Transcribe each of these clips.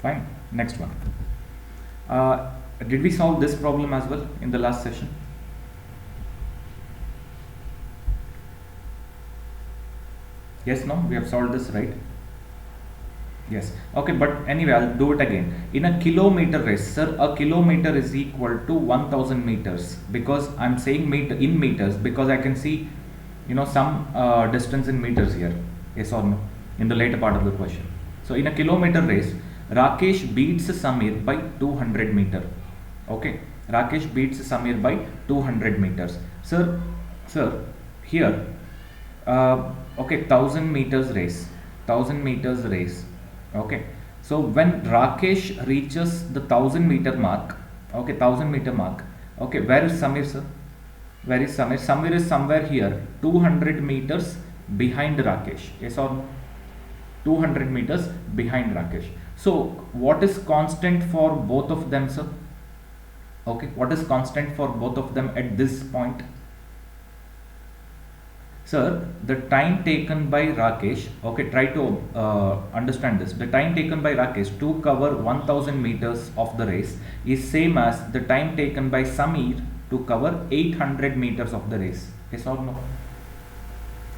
Fine. Next one. Did we solve this problem as well in the last session? Yes, no, we have solved this, right? Yes. Okay, but anyway, I'll do it again. In a kilometer race, sir, a kilometer is equal to 1000 meters, because I'm saying meter in meters because I can see, some distance in meters here. Yes or no? In the later part of the question. So in a kilometer race, Rakesh beats Samir by 200 meter. Okay, Rakesh beats Samir by 200 meters. Sir, here, okay, 1000 meters race, 1000 meters race. Okay, so when Rakesh reaches the 1000 meter mark, okay, 1000 meter mark, okay, where is Samir, sir? Where is Samir? Samir is somewhere here, 200 meters behind Rakesh. Yes or no? 200 meters behind Rakesh. So what is constant for both of them, sir? Okay, what is constant for both of them at this point? Sir, the time taken by Rakesh, okay, try to understand this. The time taken by Rakesh to cover 1000 meters of the race is same as the time taken by Samir to cover 800 meters of the race. Yes or no?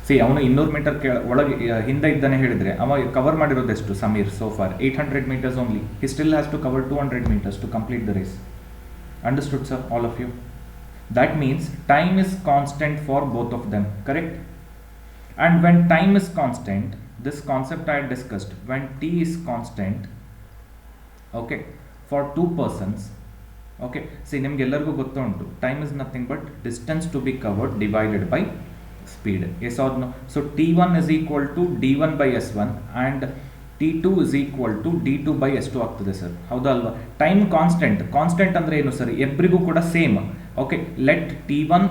See ಅವನು 200 metre ಒಳಗೆ ಹಿಂದೆ ಇದ್ದಾನೆ ಹೇಳಿದರೆ ಅವ cover ಮಾಡಿರೋದೆಷ್ಟು Sameer so for 800 meters only. He still has to cover 200 meters to complete the race. Understood, sir, all of you? That means time is constant for both of them, correct? And when time is constant, this concept I had discussed, when t is constant, okay, for two persons, okay, see ನಿಮ್ಗೆ ಎಲ್ಲರಿಗೂ ಗೊತ್ತುಂಟು time is nothing but distance to be covered divided by speed. Yes or no? So t1 is equal to d1 by s1 and t2 is equal to d2 by s2 ಆಗ್ತದೆ sir, ಹೌದಾ ಅಲ್ವಾ? Time constant ಅಂದರೆ ಏನು sir? ಎಬ್ರಿಗೂ ಕೂಡ same. Okay, let t1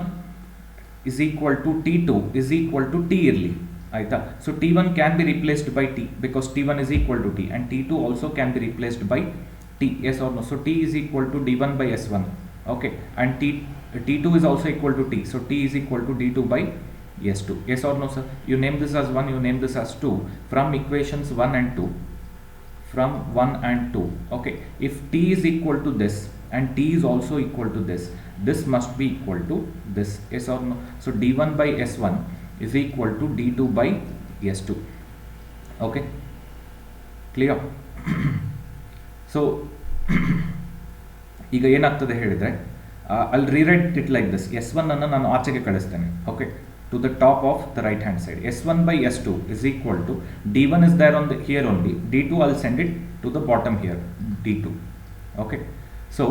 is equal to t2 is equal to t ಇರಲಿ, ಆಯ್ತಾ? So t1 can be replaced by t because t1 is equal to t and t2 also can be replaced by t. Yes or no? So t is equal to d1 by s1, okay, and t2 is also equal to t, so t is equal to d2 by s2. Yes or no, sir? You name this as 1, you name this as 2 from equations 1 and 2, from 1 and 2. Okay, if t is equal to this and t is also equal to this must be equal to this. Yes or no? So d1 by s1 is equal to d2 by s2. Okay, clear? So ಈಗ ಏನಾಗ್ತದೆ ಹೇಳಿದರೆ, I'll rewrite it like this. s1 ಅನ್ನು ನಾನು ಆಚೆಗೆ ಕಳಿಸ್ತೇನೆ, okay, to the top of the right hand side. s1 by s2 is equal to d1 is there on the here only, d2 I'll send it to the bottom here, d2. Okay, so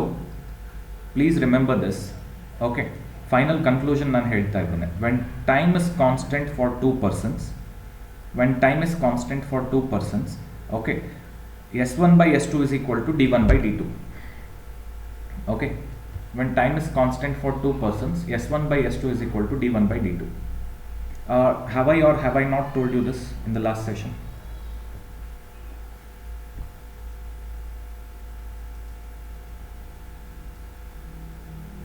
please remember this. Okay, final conclusion ನಾನು ಹೇಳ್ತಾ ಇದ್ದೇನೆ. When time is constant for two persons, okay, s1 by s2 is equal to d1 by d2. Okay, when time is constant for two persons, s1 by s2 is equal to d1 by d2. Have I or have I not told you this in the last session?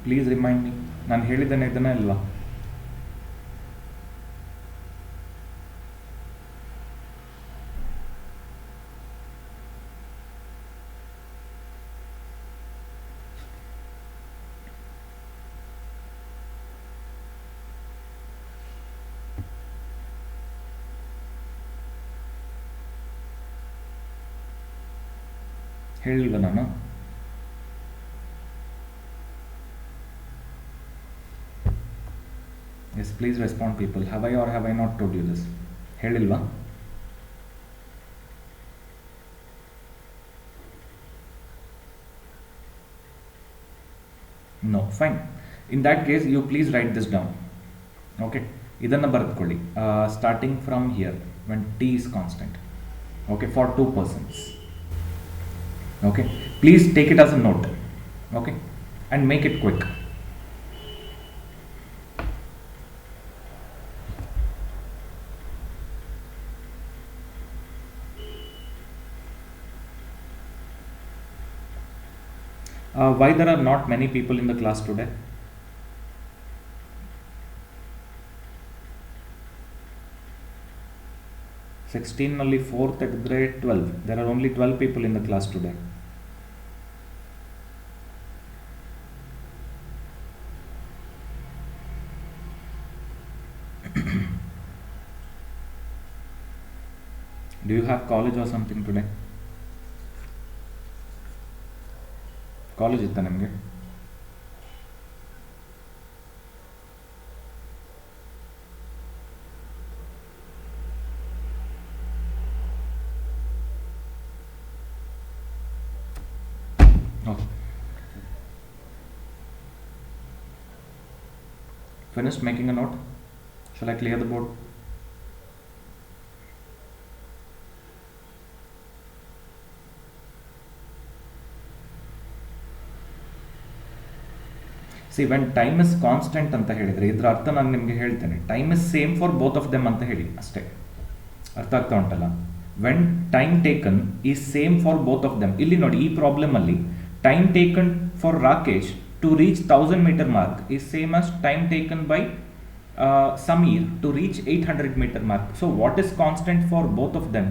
Please remind me. ನಾನು ಹೇಳಿದ್ದೇನೆ ಇದನ್ನ ಅಲ್ವಾ? ಹೇಳಿಲ್ವ ನಾನು? Yes, please respond people. Have I or have I not told you this? ಹೇಳಿಲ್ವಾ? No, fine. In that case, you please write this down. Okay, ಇದನ್ನ ಬರೆದುಕೊಳ್ಳಿ. Starting from here, when t is constant. Okay, for two persons. Okay, please take it as a note. Okay, and make it quick. Why there are not many people in the class today? 16 ನಲ್ಲಿ 4 ತೆಗೆದ್ರೆ 12. There are only 12 people in the class today. Do you have college or something today? College ಇತ್ತಾ ನಿಮಗೆ? Finished making a note? Shall I clear the board? See, when time is constant ಅಂತ ಹೇಳಿದ್ರೆ ಇದರ ಅರ್ಥ ನಾನು ನಿಮಗೆ ಹೇಳ್ತೇನೆ, time is same for both of them ಅಂತ ಹೇಳಿ ಅಷ್ಟೇ. ಅರ್ಥ ಆಗ್ತಾ ಉಂಟಲ್ಲ? When time taken is same for both of them. ಇಲ್ಲಿ ನೋಡಿ, ಈ ಪ್ರಾಬ್ಲಮ್ ಅಲ್ಲಿ time taken for Rakesh to reach 1000 meter mark is same as time taken by Samir to reach 800 meter mark. So what is constant for both of them?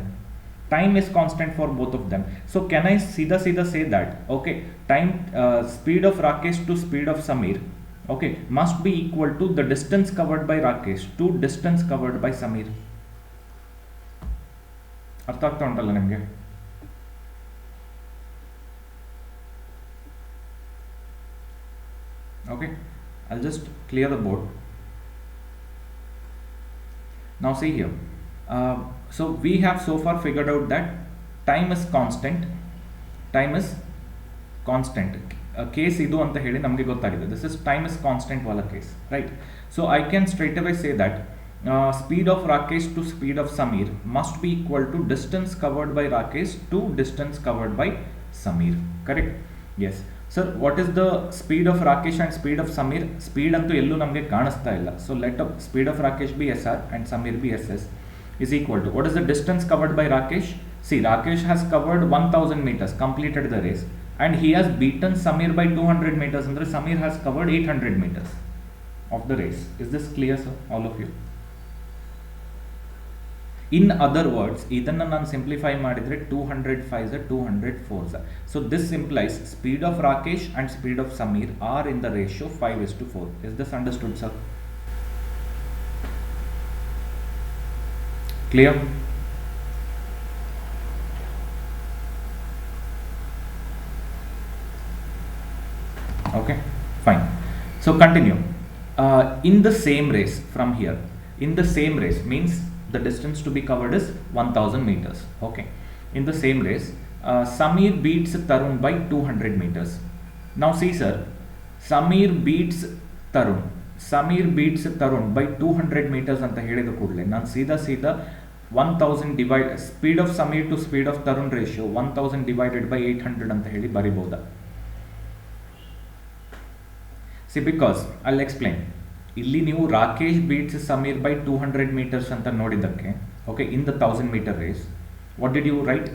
Time is constant for both of them. So can I सीधा say that, okay, time speed of Rakesh to speed of Samir, okay, must be equal to the distance covered by Rakesh to distance covered by Samir. ಅರ್ಥ ಆಗ್ತಾ ಉಂಟಲ್ಲ ನಿಮಗೆ? Okay, I'll just clear the board. Now see here, so we have so far figured out that time is constant. Case idu anta heli namge gottagide. This is time is constant wala case, right? So I can straight away say that speed of Rakesh to speed of Samir must be equal to distance covered by Rakesh to distance covered by Samir. Correct? Yes. Sir, what is the speed of Rakesh and speed of Samir? Speed ಅಂತೂ ಎಲ್ಲೂ ನಮಗೆ ಕಾಣಿಸ್ತಾ ಇಲ್ಲ. So let up speed of Rakesh be SR and Samir be SS is equal to, what is the distance covered by Rakesh? See, Rakesh has covered 1000 meters, completed the race, and he has beaten Samir by 200 meters. Andre Samir has covered 800 meters of the race. Is this clear, sir? All of you? In other words, ಇದನ್ನು ನಾನು simplify ಮಾಡಿದರೆ 205 204. So this implies speed of Rakesh and speed of Samir are in the ratio 5:4. Is this understood, sir? Clear? Okay, fine. So continue. In the same race from here, in the same race means the distance to be covered is 1000 meters. Okay, in the same race Samir beats Tarun by 200 meters. Now see, sir, Samir beats Tarun by 200 meters ಅಂತ ಹೇಳಿದ ಕೂಡಲೇ ನಾನು ಸೀದಾ 1000 divide speed of Sameer to speed of Tarun ratio 1000 divided by 800 ಅಂತ ಹೇಳಿ ಬರಿಬಹುದಾ? See, because I will explain. ಇಲ್ಲಿ ನೀವು Rakesh beats Sameer by 200 metres ಅಂತ ನೋಡಿದ್ದಕ್ಕೆ, okay, in the 1000 metre race, what did you write?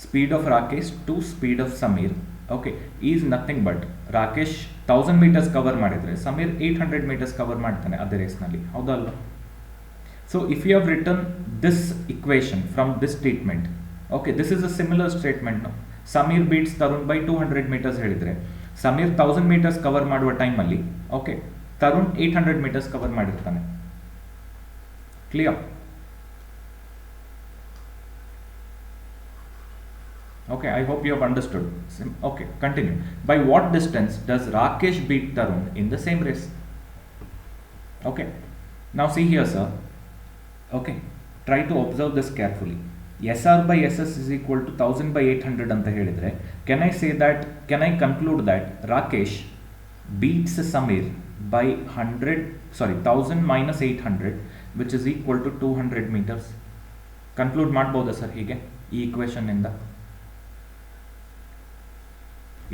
Speed of Rakesh to speed of Sameer, okay, is nothing but Rakesh 1000 metres cover ಮಾಡಿದರೆ Sameer 800 metres cover ಮಾಡ್ತಾನೆ ಅದೇ ರೇಸ್ನಲ್ಲಿ, ಹೌದಾ ಅಲ್ವಾ? So if you have return this equation from this statement, okay, this is a similar statement. Sameer beats Tarun by 200 metres ಹೇಳಿದರೆ Sameer 1000 metres cover ಮಾಡುವ ಟೈಮಲ್ಲಿ, okay, Tarun 800 metres cover ಮಾಡಿರ್ತಾನೆ. Clear? Okay, I hope you have understood. Okay, continue. By what distance does Rakesh beat Tarun in the same race? Okay, now see here, sir. Okay, try to observe this carefully. SR by SS is equal to 1000 by 800 ಅಂತ ಹೇಳಿದ್ರೆ, can I conclude that Rakesh beats Samir by 1000 minus 800, which is equal to 200 meters? Conclude ಮಾಡಬಹುದಾ sir ಹೀಗೆ ಈ equation ಇಂದ?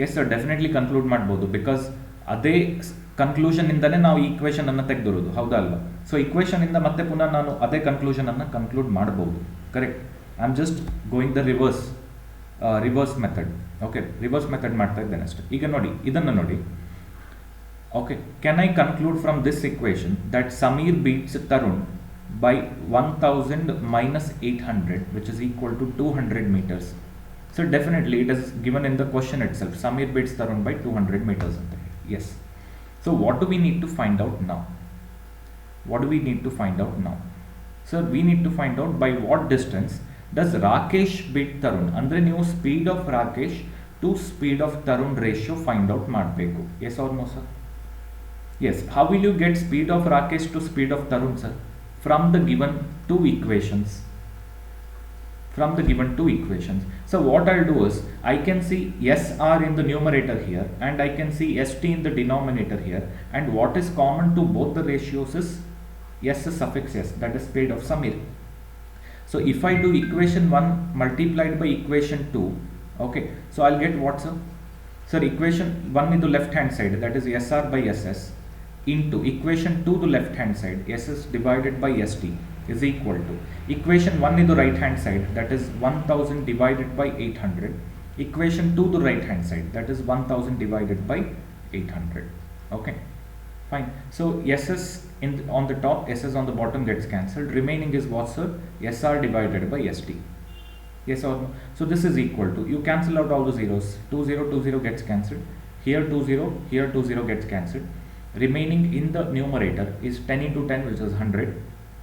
Yes sir, definitely conclude ಮಾಡ್ಬೋದು, because ಅದೇ conclusion ಇಂದಲೇ ನಾವು ಈ ಈಕ್ವೇಷನ್ ಅನ್ನು ತೆಗೆದಿರೋದು, ಹೌದಾ ಅಲ್ವಾ? ಸೊ ಈಕ್ವೇಷನ್ ಇಂದ ಮತ್ತೆ ಪುನಃ ನಾನು ಅದೇ ಕನ್ಕ್ಲೂಷನ್ ಅನ್ನು ಕನ್ಕ್ಲೂಡ್ ಮಾಡಬಹುದು. Correct? I am just going the reverse method. Okay, reverse method ಮಾಡ್ತಾ ಇದ್ದೇನೆ ಅಷ್ಟೇ. ಈಗ ನೋಡಿ, ಇದನ್ನು ನೋಡಿ. Okay, can I conclude from this equation that Sameer beats Tarun by 1000 minus 800, which is equal to 200 meters. So definitely it is given in the question itself. Samir beats Tarun by 200 meters. Yes. So what do we need to find out now? What do we need to find out now? So we need to find out by what distance does Rakesh beat Tarun. Andre ನೀವು speed of Rakesh to speed of Tarun ratio find out ಮಾಡಬೇಕು. Yes or no, sir? Yes. How will you get speed of Rakesh to speed of Tarun, sir? From the given two equations. From the given two equations. So what I'll do is I can see SR in the numerator here and I can see ST in the denominator here, and what is common to both the ratios is S suffix S, that is speed of Samir. So if I do equation 1 multiplied by equation 2, okay, so I'll get what, sir? Sir, equation 1 in the left hand side, that is SR by SS, into equation 2 the left hand side, SS divided by ST, is equal to equation 1 in the right hand side, that is 1000 divided by 800, equation 2 the right hand side, that is 1000 divided by 800. Okay, fine. So SS on the top, SS on the bottom gets cancelled. Remaining is what, sir? SR divided by ST. Yes or no? So this is equal to, you cancel out all the zeros, 20 gets cancelled, here 20, here 20 gets cancelled. Remaining in the numerator is 10 into 10, which is 100,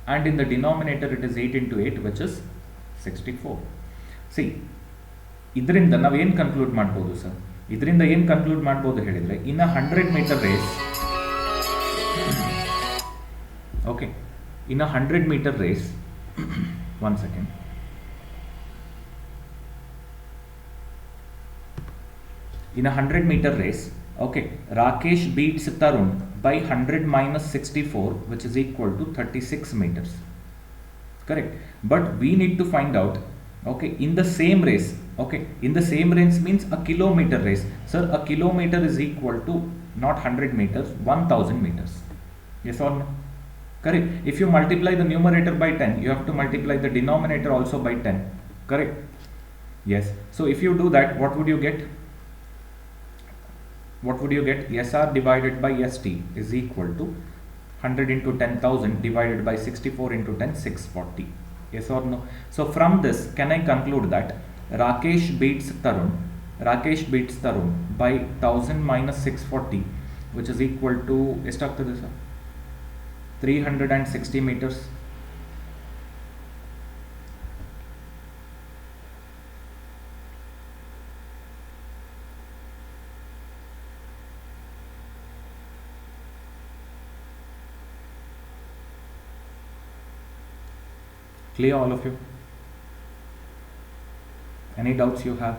and in the denominator it is 8 into 8, which is 64. See, ಇದರಿಂದ ನಾವು ಏನು conclude ಮಾಡ್ಬೋದು sir? ಇದರಿಂದ ಏನು conclude ಮಾಡ್ಬೋದು ಹೇಳಿದರೆ, ಇನ್ ಅ 100 meter race, okay, in a 100 meter race, 1 second. In a 100 meter race, okay, Rakesh beats Tarun by 100 minus 64, which is equal to 36 meters. Correct. But we need to find out, okay, in the same race, okay, in the same race means a kilometer race. Sir, a kilometer is equal to not 100 meters, 1000 meters. Yes or no? Correct. If you multiply the numerator by 10, you have to multiply the denominator also by 10. Correct. Yes. So if you do that, what would you get? What would you get? SR divided by ST is equal to 100 into 10,000 divided by 64 into 10, 640. Yes or no? So from this, can I conclude that Rakesh beats Tarun by 1000 minus 640, which is equal to 360 meters. Clear, all of you? Any doubts you have?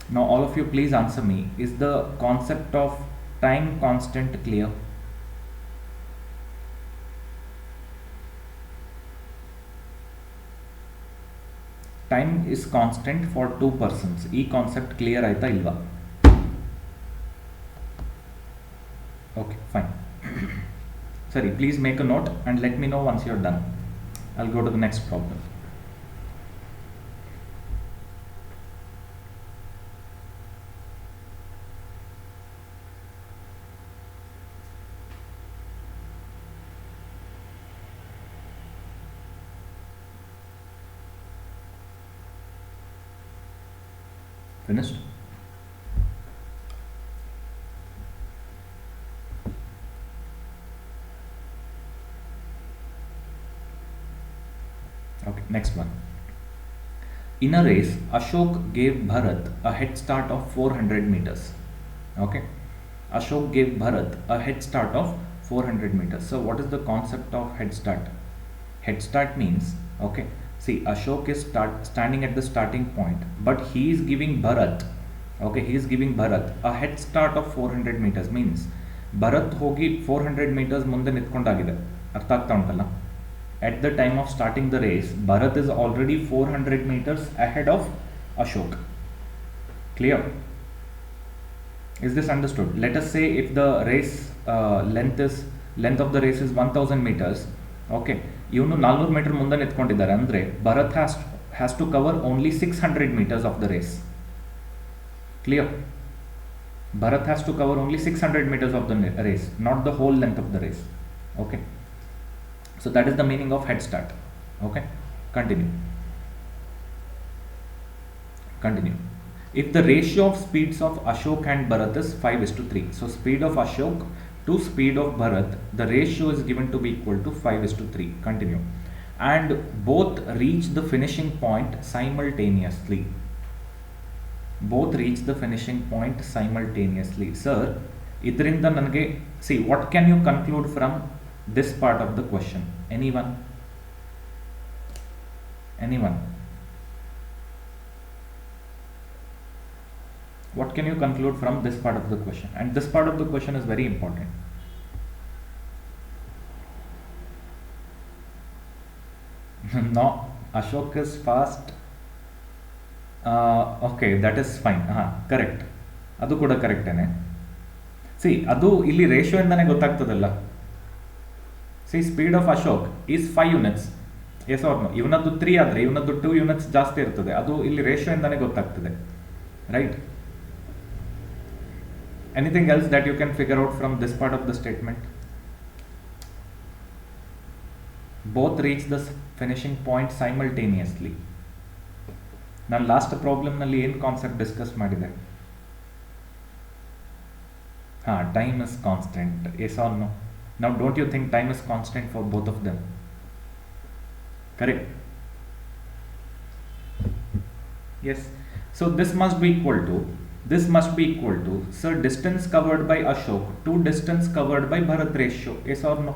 Now all of you please answer me, is the concept of time constant clear? Time is constant for two persons. E concept clear aita ilva? Okay, fine. Sorry, please make a note and let me know once you're done. I'll go to the next problem. Finished? Okay, next one. In a race, Ashok gave Bharat a head start of 400 meters. Okay, Ashok gave Bharat a head start of 400 meters. So what is the concept of head start? Head start means, okay, see, Ashok is standing at the starting point, but he is giving Bharat, okay, he is giving Bharat a head start of 400 meters. Means Bharat hogi 400 meters ಮುಂದೆ ನಿಂತ್ಕೊಂಡಾಗಿದೆ. ಅರ್ಥ ಆಗ್ತಾ ಉಂಟಲ್ಲ? At the time of starting the race, Bharat is already 400 meters ahead of Ashok. Clear? Is this understood? Let us say if the race length of the race is 1000 meters. Okay, ಇವನು 400 metre ಮುಂದೆ ನಿಂತ್ಕೊಂಡಿದ್ದಾರೆ ಅಂದರೆ Bharat has to cover only 600 meters of the race. Clear? Bharat has to cover only 600 meters of the race, not the whole length of the race. Okay. So that is the meaning of head start. Okay. Continue. Continue. If the ratio of speeds of Ashok and Bharat is 5:3, so speed of Ashok to speed of Bharat, the ratio is given to be equal to 5:3. Continue. And both reach the finishing point simultaneously. Both reach the finishing point simultaneously. Sir, idrinda nanage, see, what can you conclude from this part of the question? Anyone? Anyone? What can you conclude from this part of the question? And this part of the question is very important. No, Ashok is fast. Okay, that is fine. Correct. ಅದು ಕೂಡ ಕರೆಕ್ಟೇನೆ. C ಅದು ಇಲ್ಲಿ ratio ಇಂದಾನೆ ಗೊತ್ತಾಗ್ತದಲ್ಲ. See speed of Ashok is 5 units. Yes or no? ಇವನದ್ದು 3 ಆದರೆ ಇವನದ್ದು 2 units ಜಾಸ್ತಿ ಇರ್ತದೆ. ಅದು ಇಲ್ಲಿ ರೇಷಿಯೋ ಇಂದಾನೆ ಗೊತ್ತಾಗ್ತದೆ, right? Anything else that you can figure out from this part of the statement? Both reach the finishing point simultaneously. ನಾನು ಲಾಸ್ಟ್ ಪ್ರಾಬ್ಲಮ್ನಲ್ಲಿ ಏನು ಕಾನ್ಸೆಪ್ಟ್ ಡಿಸ್ಕಸ್ ಮಾಡಿದೆ? Time is constant. Yes or no? Now don't you think time is constant for both of them? Correct? Yes. So this must be equal to, sir, distance covered by Ashok to distance covered by Bharat ratio. Yes or no?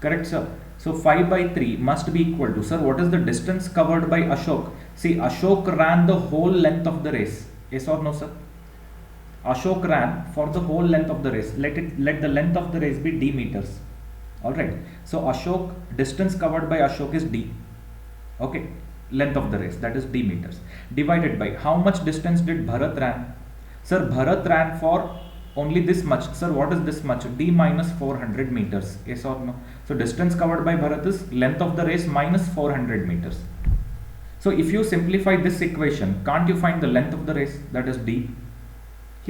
Correct, sir? So 5/3 must be equal to, sir, what is the distance covered by Ashok? See, Ashok ran the whole length of the race. Yes or no, sir? Ashok ran for the whole length of the race. Let the length of the race be d meters. Alright. So Ashok, distance covered by Ashok is d. Okay. Length of the race, that is d meters, divided by how much distance did Bharat ran? Sir, Bharat ran for only this much. Sir, what is this much? D minus 400 meters. Yes or no? So distance covered by Bharat is length of the race minus 400 meters. So if you simplify this equation, can't you find the length of the race? That is d.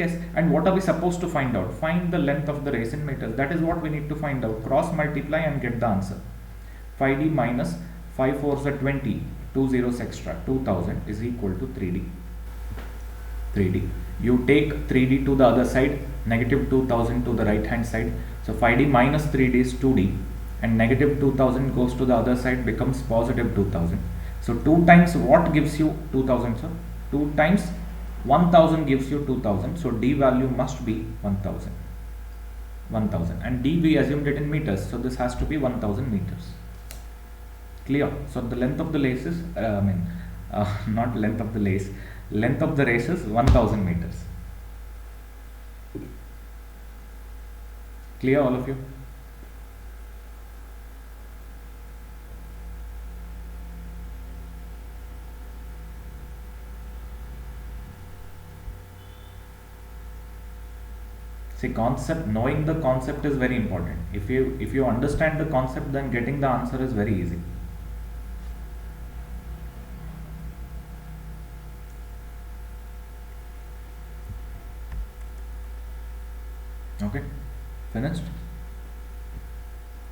Yes. And what are we supposed to find out? Find the length of the race in meters. That is what we need to find out. Cross multiply and get the answer. 5d minus 5 4s are 20. 2 zeros extra, 2000 is equal to 3d. 3d. You take 3d to the other side, negative 2000 to the right hand side. So 5d minus 3d is 2d, and negative 2000 goes to the other side, becomes positive 2000. So 2 times what gives you 2000, sir? 2 times 1000 gives you 2000. So d value must be 1000. 1000. And d we assumed it in meters, so this has to be 1000 meters. Clear? So the length of the lace is, not length of the lace, length of the race is 1000 meters. Clear, all of you? See, concept, knowing the concept is very important. If you understand the concept, then getting the answer is very easy. Okay, finished?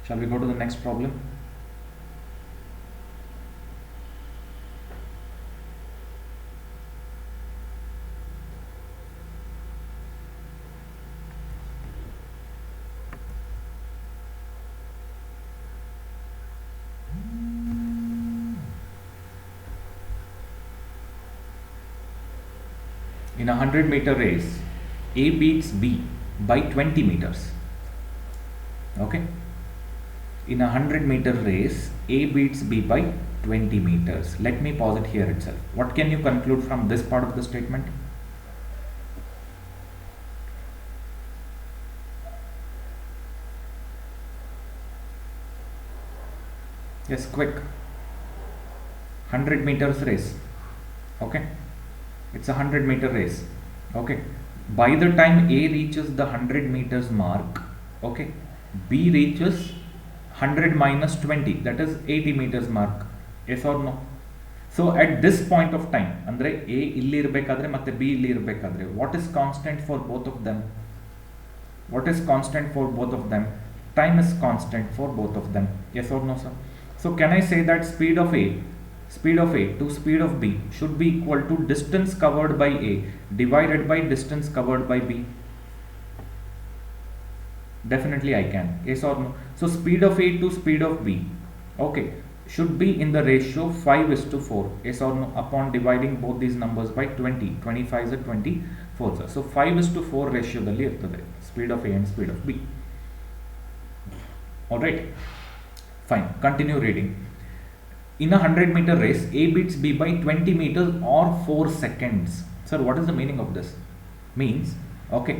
Shall we go to the next problem? In a 100-meter race, A beats B by 20 meters. Okay, in a 100-meter race, A beats B by 20 meters. Let me pause it here itself. What can you conclude from this part of the statement? Yes, quick. 100 meters race. Okay, it's a 100-meter race. Okay, by the time A reaches the 100 meters mark, okay, B reaches 100 minus 20, that is 80 meters mark. Yes or no? So at this point of time ಅಂದರೆ A ಇಲ್ಲಿ ಇರಬೇಕಾದ್ರೆ ಮತ್ತು B ಇಲ್ಲಿ ಇರಬೇಕಾದ್ರೆ what is constant for both of them? What is constant for both of them? Time is constant for both of them. Yes or no, sir? So can I say that speed of A to speed of B should be equal to distance covered by A divided by distance covered by B? Definitely I can. Yes or no? So speed of A to speed of B, okay, should be in the ratio 5:4. Yes or no? Upon dividing both these numbers by 20. 25 is 24, sir. So 5:4 ratio dalli irtade speed of A and speed of B. Alright, fine, continue reading. In a 100-meter race, A beats B by 20 meters or 4 seconds. Sir, what is the meaning of this? Means, okay,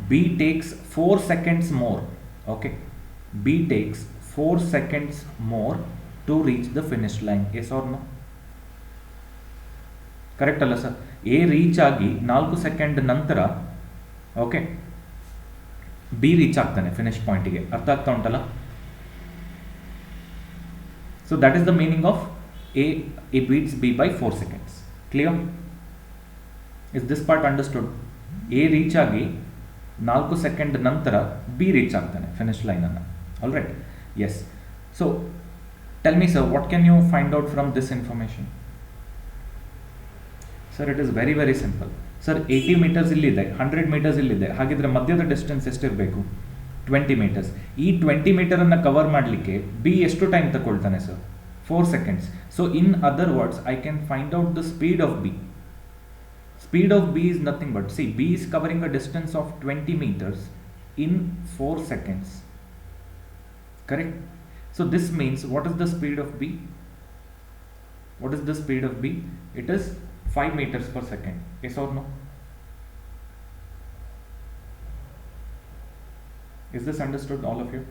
B takes 4 seconds more. Okay, B takes 4 seconds more to reach the finish line. Yes or no? Correct alla sir? A reach agi 4 second ನಂತರ okay B reach ಆಗ್ತಾನೆ finish ಪಾಯಿಂಟಿಗೆ. ಅರ್ಥ ಆಗ್ತಾ ಉಂಟಲ್ಲ? So that is the meaning of A beats B by 4 seconds. Clear? Is this part understood? A reach ಆಗಿ 4 second ನಂತರ B reach ಆಗ್ತಾನೆ finish ಲೈನನ್ನು. All right, yes. So tell me sir, what can you find out from this information? Sir it is very very simple. Sir 80 meters ಇಲ್ಲಿದೆ, 100 meters ಇಲ್ಲಿದೆ, ಹಾಗಿದ್ರೆ ಮಧ್ಯದ distance ಎಷ್ಟಿರಬೇಕು? 20 meters. ಈ 20 ಮೀಟರನ್ನು ಕವರ್ ಮಾಡಲಿಕ್ಕೆ ಬಿ ಎಷ್ಟು ಟೈಮ್ ತಗೊಳ್ತಾನೆ sir? 4 seconds. So in other words I can find out the speed of B. Speed of B is nothing but, see, B is covering a distance of 20 meters in 4 seconds. Correct? So this means, what is the speed of B? What is the speed of B? It is 5 meters per second. Yes or no? Is this understood, all of you?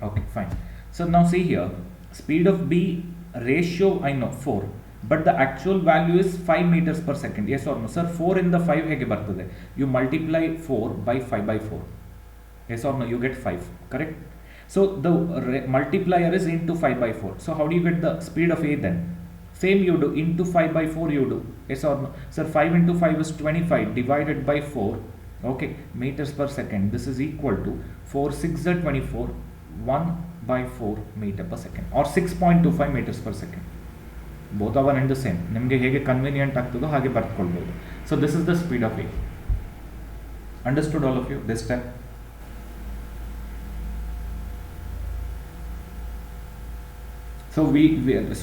Okay, fine. So now see here, speed of B ratio I know 4, but the actual value is 5 meters per second. Yes or no? Sir, 4 in the 5 hege bartade? You multiply 4 by 5 by 4. Yes or no? You get 5. Correct? So the multiplier is into 5 by 4. So how do you get the speed of A then? Same you do, into 5 by 4 you do. Yes or no? Sir, 5 into 5 is 25 divided by 4. Okay, meters per second. This is equal to 4 6 are 24. 1 by 4 meter per second or 6.25 meters per second. Both are one and the same. ನಿಮಗೆ ಹೇಗೆ convenient ಆಗ್ತದೋ ಹಾಗೆ ಬರ್ಕೊಳ್ಬೋದು. So this is the speed of A. Understood, all of you, this step? So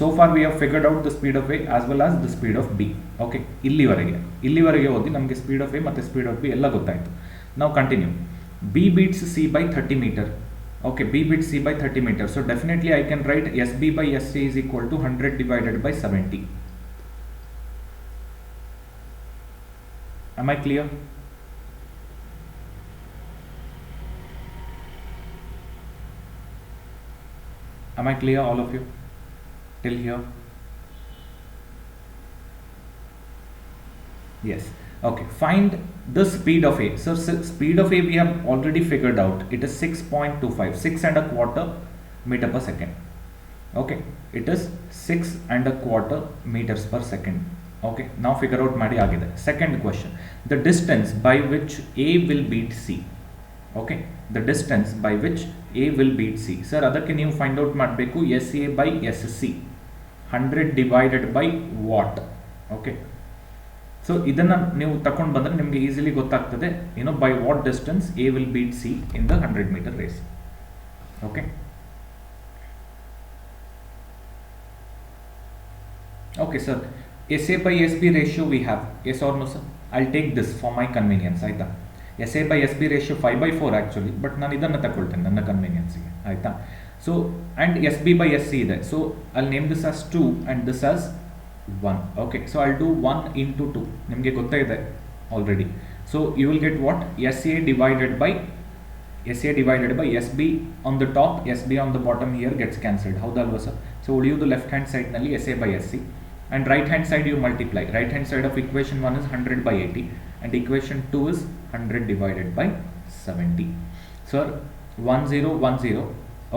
so far we have figured out the speed of A as well as the speed of B. Okay, ಇಲ್ಲಿವರೆಗೆ ಓದಿ ನಮಗೆ speed of A ಮತ್ತು speed of B ಎಲ್ಲ ಗೊತ್ತಾಯಿತು. Now continue. B beats C by 30 meter. Okay, B beats C by 30 meters. So definitely I can write SB by SC is equal to 100 divided by 70. Am I clear? Am I clear, all of you? Till here? Yes. Okay, find the speed of A. So speed of A we have already figured out. It is 6.25, 6.25 meter per second. Okay, it is 6.25 meters per second. Okay, now figure out madi agide. Second question, the distance by which A will beat C. Okay, the distance by which A will beat C. Sir, adakke ನೀವು find out ಮಾಡಬೇಕು SA by SC. 100 divided by what? Okay. So ಇದನ್ನು ನೀವು ತಗೊಂಡು ಬಂದರೆ ನಿಮಗೆ easily ಗೊತ್ತಾಗ್ತದೆ, by what distance A will beat C in the 100 meter race. Okay, okay sir, S A by S B ratio we have. Yes or no sir? I take this for my convenience. ಆಯಿತಾ? S A by S B ratio 5 by 4 actually, but ನಾನು ಇದನ್ನು ತಗೊಳ್ತೇನೆ ನನ್ನ ಕನ್ವೀನಿಯನ್ಸಿಗೆ. ಆಯಿತಾ? So and S B by S C ಇದೆ. So I name this as 2 and this as 1. Okay, so I'll do 1 into 2. ನಿಮಗೆ ಗೊತ್ತಾಗಿದೆ already. So you will get what? SA divided by SB on the top, SB on the bottom here gets cancelled. ಹೌದಲ್ವಾ sir? So So ಉಳಿಯುವುದು left hand side ನಲ್ಲಿ SA by SC, and right hand side you multiply. Right hand side of equation 1 is 100 by 80 and equation 2 is 100 divided by 70. So 1010,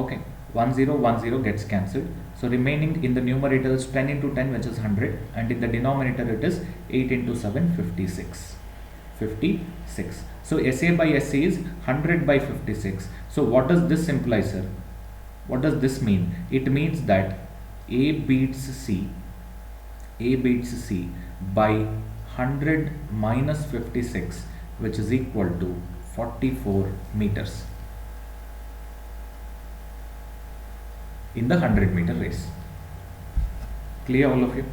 okay, 1010 gets cancelled. So remaining in the numerator is 10 into 10, which is 100, and in the denominator it is 8 into 7, 56. So SA by SC is 100 by 56. So what does this imply, sir? What does this mean? It means that A beats C by 100 minus 56, which is equal to 44 meters in the 100-meter race. Clear, all of you?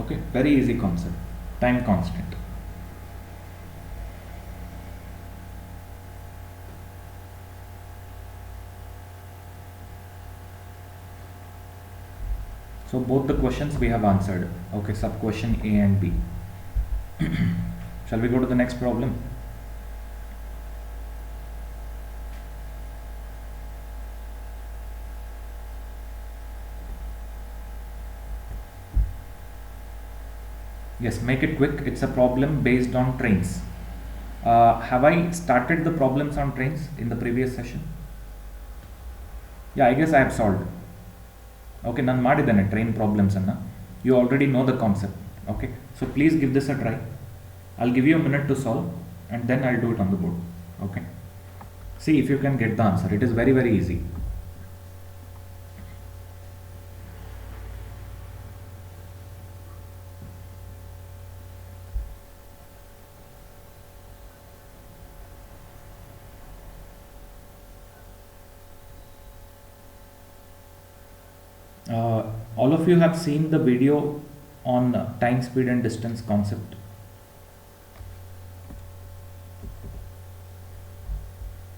Okay, very easy concept. Time constant. So both the questions we have answered. Okay, sub question A and B. Shall we go to the next problem? Yes, make it quick. It's a problem based on trains. Have I started the problems on trains in the previous session? Yeah, I guess I have solved. Okay, ನಾನು ಮಾಡಿದ್ದೇನೆ train problems ಅನ್ನ. You already know the concept. Okay, so please give this a try. I'll give you a minute to solve and then I'll do it on the board. Okay, see if you can get the answer. It is very, very easy. All of you have seen the video on time, speed and distance concept.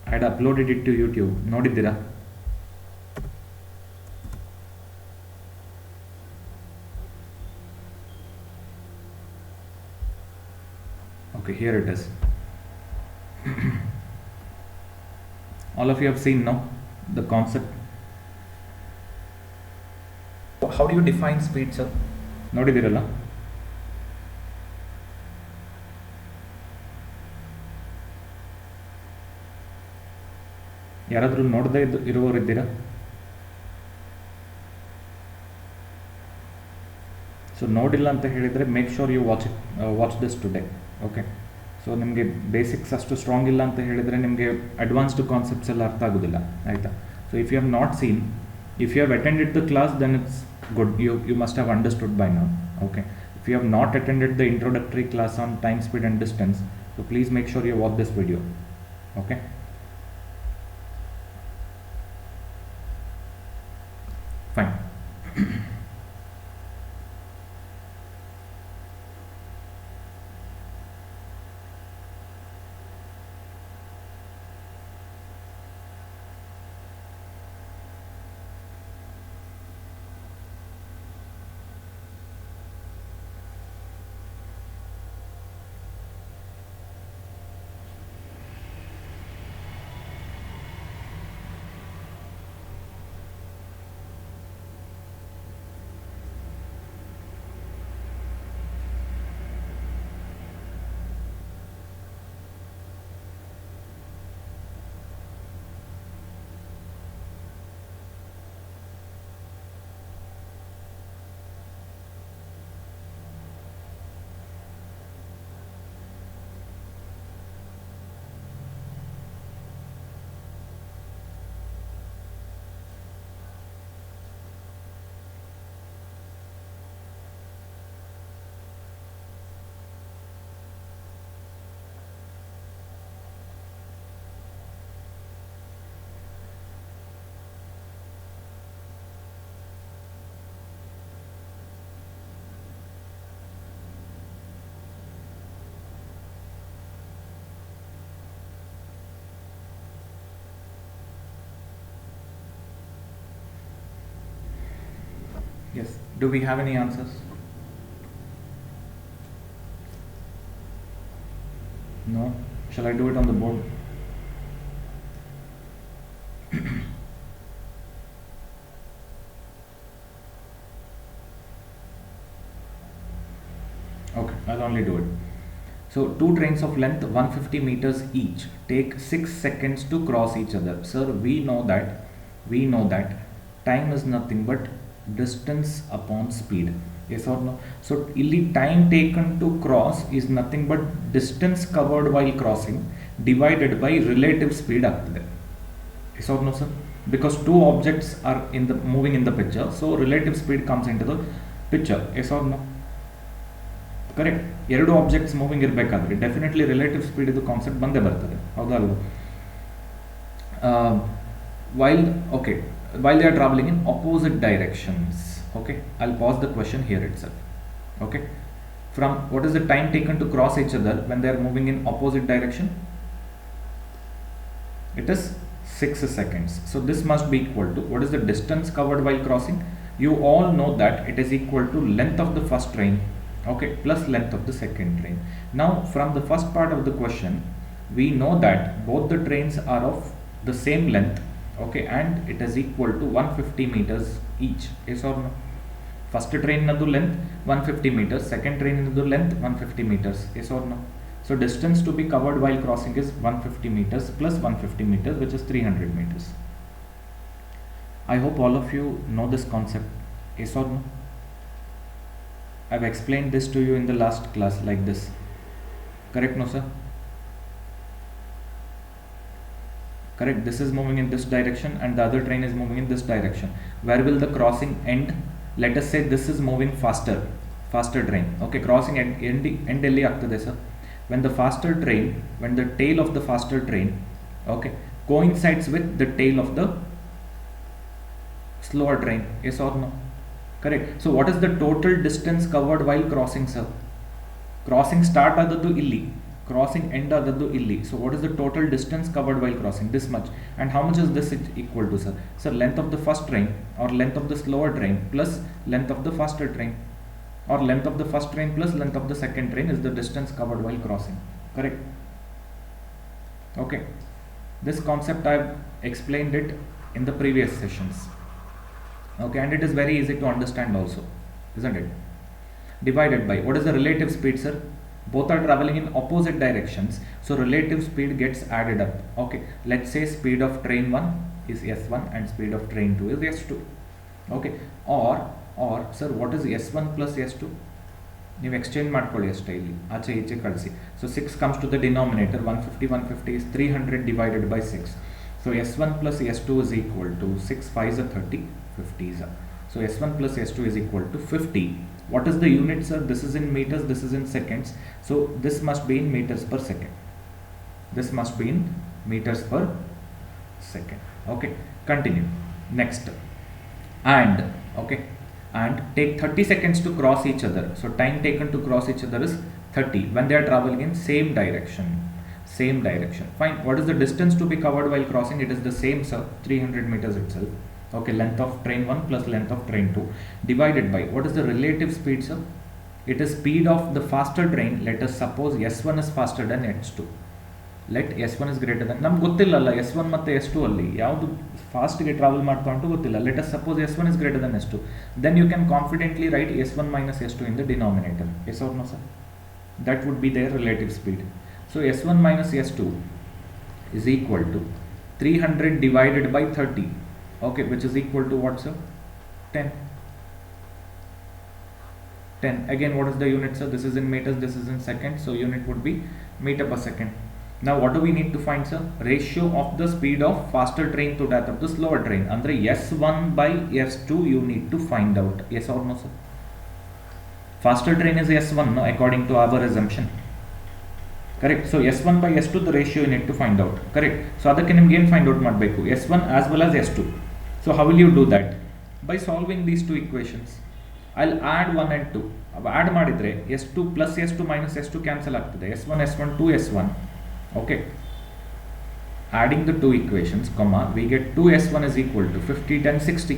I had uploaded it to YouTube. ನೋಡಿದ್ದೀರಾ? Okay, here it is. All of you have seen now the concept. How do you define speed, sir? ನೋಡಿದಿರಲ್ಲ? ಯಾರಾದರೂ ನೋಡದೇ ಇರುವವರಿದ್ದೀರಾ? So ನೋಡಿಲ್ಲ ಅಂತ ಹೇಳಿದರೆ make sure you watch this today. Okay, so ನಿಮಗೆ basics ಅಷ್ಟು strong ಇಲ್ಲ ಅಂತ ಹೇಳಿದರೆ ನಿಮಗೆ ಅಡ್ವಾನ್ಸ್ಡ್ ಕಾನ್ಸೆಪ್ಟ್ಸ್ ಎಲ್ಲ ಅರ್ಥ ಆಗೋದಿಲ್ಲ, ಆಯಿತಾ? So if you have not seen, if you have attended the class, then it's good. You must have understood by now. Okay, if you have not attended the introductory class on time, speed and distance, so please make sure you watch this video. Okay, fine. Yes, do we have any answers? Shall I do it on the board? Okay, I'll only do it. So two trains of length 150 meters each take 6 seconds to cross each other. Sir, we know that time is nothing but distance upon speed. Yes or no? So illi time taken to cross is nothing but distance covered while crossing divided by relative speed ಆಗ್ತದೆ. Yes or no, sir? Because two objects are moving in the picture, so relative speed comes into the picture. Yes or no? Correct. ಎರಡು objects moving ಇರಬೇಕಾದ್ರೆ definitely relative speed ಇದು concept ಬಂದೇ ಬರ್ತದೆ, ಹೌದಾ ಅಲ್ವಾ? While they are traveling in opposite directions. Okay, I'll pause the question here itself. Okay, from what is the time taken to cross each other when they are moving in opposite direction? It is 6 seconds. So this must be equal to, what is the distance covered while crossing? You all know that it is equal to length of the first train, okay, plus length of the second train. Now from the first part of the question we know that both the trains are of the same length, okay, and it is equal to 150 meters each. Yes or no? First train nadu length 150 meters, second train nadu length 150 meters. Yes or no? So distance to be covered while crossing is 150 meters plus 150 meters, which is 300 meters. I hope all of you know this concept. Yes or no? I've explained this to you in the last class like this. Correct, no sir? Correct. This is moving in this direction and the other train is moving in this direction. Where will the crossing end? Let us say this is moving faster train. Okay, crossing end elli agtade sir. When the faster train, when the tail of the faster train, okay, coincides with the tail of the slower train. Yes or no? Correct. So what is the total distance covered while crossing, sir? Crossing start adadu illi, crossing end adadu illi. So what is the total distance covered while crossing? This much. And how much is this equal to, sir? So length of the first train or length of the slower train plus length of the faster train, or length of the first train plus length of the second train is the distance covered while crossing. Correct. Okay, this concept I have explained it in the previous sessions. Okay, and it is very easy to understand also, isn't it? Divided by, what is the relative speed, sir? Both are traveling in opposite directions, so relative speed gets added up. Okay, let's say speed of train 1 is s1 and speed of train 2 is s2. Okay, or sir, what is s1 plus s2? ನೀವು exchange ಮಾಡ್ಕೊಳ್ಳಿ ಅಷ್ಟೇ, ಇಲ್ಲಿ ಆಚೆ ಈಚೆ ಕಳಿಸಿ. So 6 comes to the denominator, 150 is 300 divided by 6. So s1 plus s2 is equal to 6 5 is 30, 50 is. So s1 plus s2 is equal to 50. What is the unit, sir? This is in meters, this is in seconds. So this must be in meters per second. This must be in meters per second. Okay, continue. Next. And okay, and take 30 seconds to cross each other. So time taken to cross each other is 30 when they are traveling in same direction. Fine. What is the distance to be covered while crossing? It is the same, sir, 300 meters itself. Okay, length of train 1 plus length of train 2 divided by, what is the relative speed, sir? It is speed of the faster train. Let us suppose s1 is faster than s2. Let s1 is greater than, ನಮ್ಗೆ ಗೊತ್ತಿಲ್ಲಲ್ಲ s1 ಮತ್ತು s2 ಅಲ್ಲಿ ಯಾವುದು ಫಾಸ್ಟ್ಗೆ travel ಮಾಡ್ತಾ ಉಂಟು ಗೊತ್ತಿಲ್ಲ. Let us suppose s1 is greater than s2, then you can confidently write s1 minus s2 in the denominator. Yes or no, sir? That would be their relative speed. So s1 minus s2 is equal to 300 divided by 30, okay, which is equal to what, sir? 10. Again, what is the unit, sir? This is in meters, this is in seconds, so unit would be meter per second. Now what do we need to find, sir? Ratio of the speed of faster train to that of the slower train. Andre s1 by s2 you need to find out. Yes or no, sir? Faster train is s1, no, according to our assumption. Correct. So s1 by s2 the ratio you need to find out. Correct. So ಅದಕ್ಕೆ ನಿಮಗೆ ಏನು find out ಮಾಡಬೇಕು? s1 as well as s2. So how will you do that? By solving these two equations. I'll add 1 and 2. add ಮಾಡಿದ್ರೆ s2 plus s2 minus s2 cancel ಆಗ್ತದೆ. s1 s1 2 s1. Okay, adding the two equations, comma, we get 2s1 is equal to 50 10 60.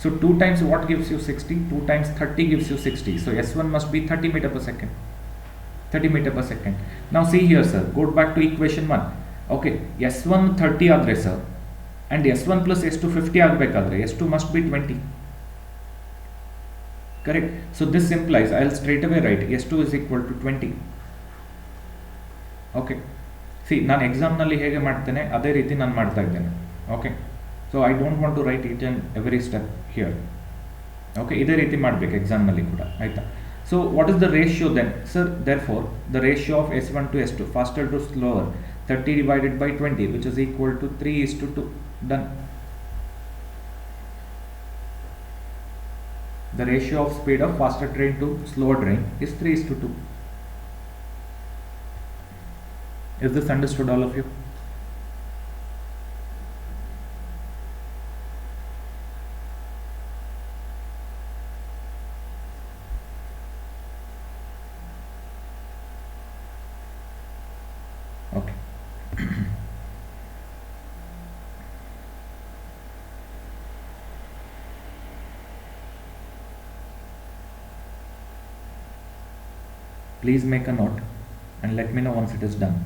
So 2 times what gives you 60? 2 times 30 gives you 60. So s1 must be 30 meter per second. 30 meter per second. Now see here sir, go back to equation 1. Okay, S1 30 ಆದರೆ sir, and S1 plus S2 50 ಆಗಬೇಕಾದ್ರೆ S2 must be 20. Correct. So this implies I'll straight away write S2 is equal to 20. Okay. See, ನಾನು ಎಕ್ಸಾಮ್ನಲ್ಲಿ ಹೇಗೆ ಮಾಡ್ತೇನೆ ಅದೇ ರೀತಿ ನಾನು ಮಾಡ್ತಾ ಇದ್ದೇನೆ. Okay, so I don't want to write each and every step here. Okay, ಇದೇ ರೀತಿ ಮಾಡಬೇಕು ಎಕ್ಸಾಮ್ನಲ್ಲಿ ಕೂಡ, ಆಯಿತಾ? So what is the ratio then sir? Therefore the ratio of S1 to S2, faster to slower, 30 divided by 20, which is equal to 3:2. Done. The ratio of speed of faster train to slower train is 3:2. Is this understood, all of you? Okay. Please make a note and let me know once it is done.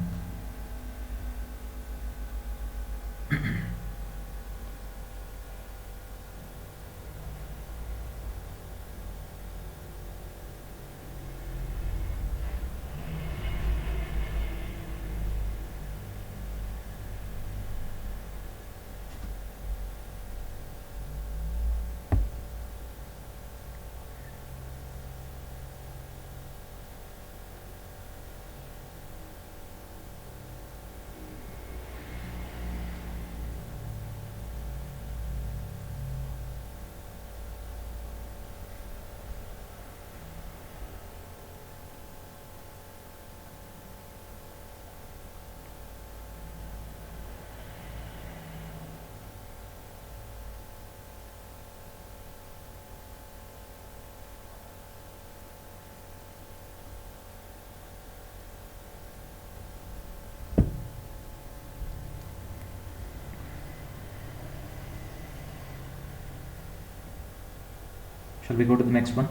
Shall we go to the next one?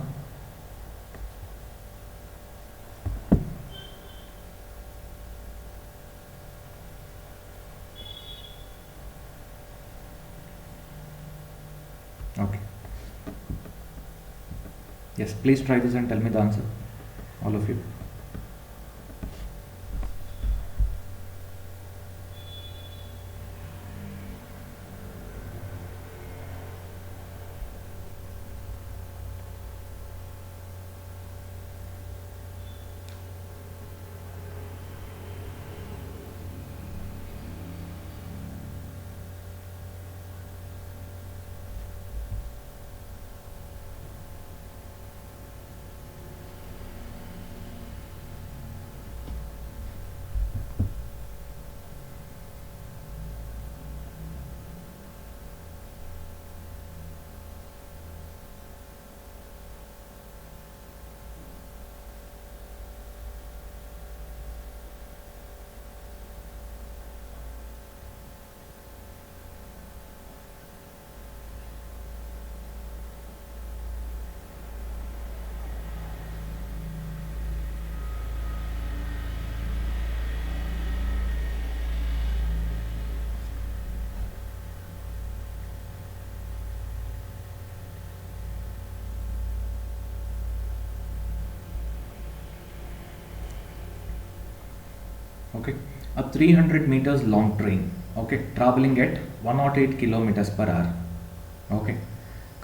Okay. Yes, please try this and tell me the answer, all of you. Okay, a 300 meters long train, okay, traveling at 108 kilometers per hour, okay,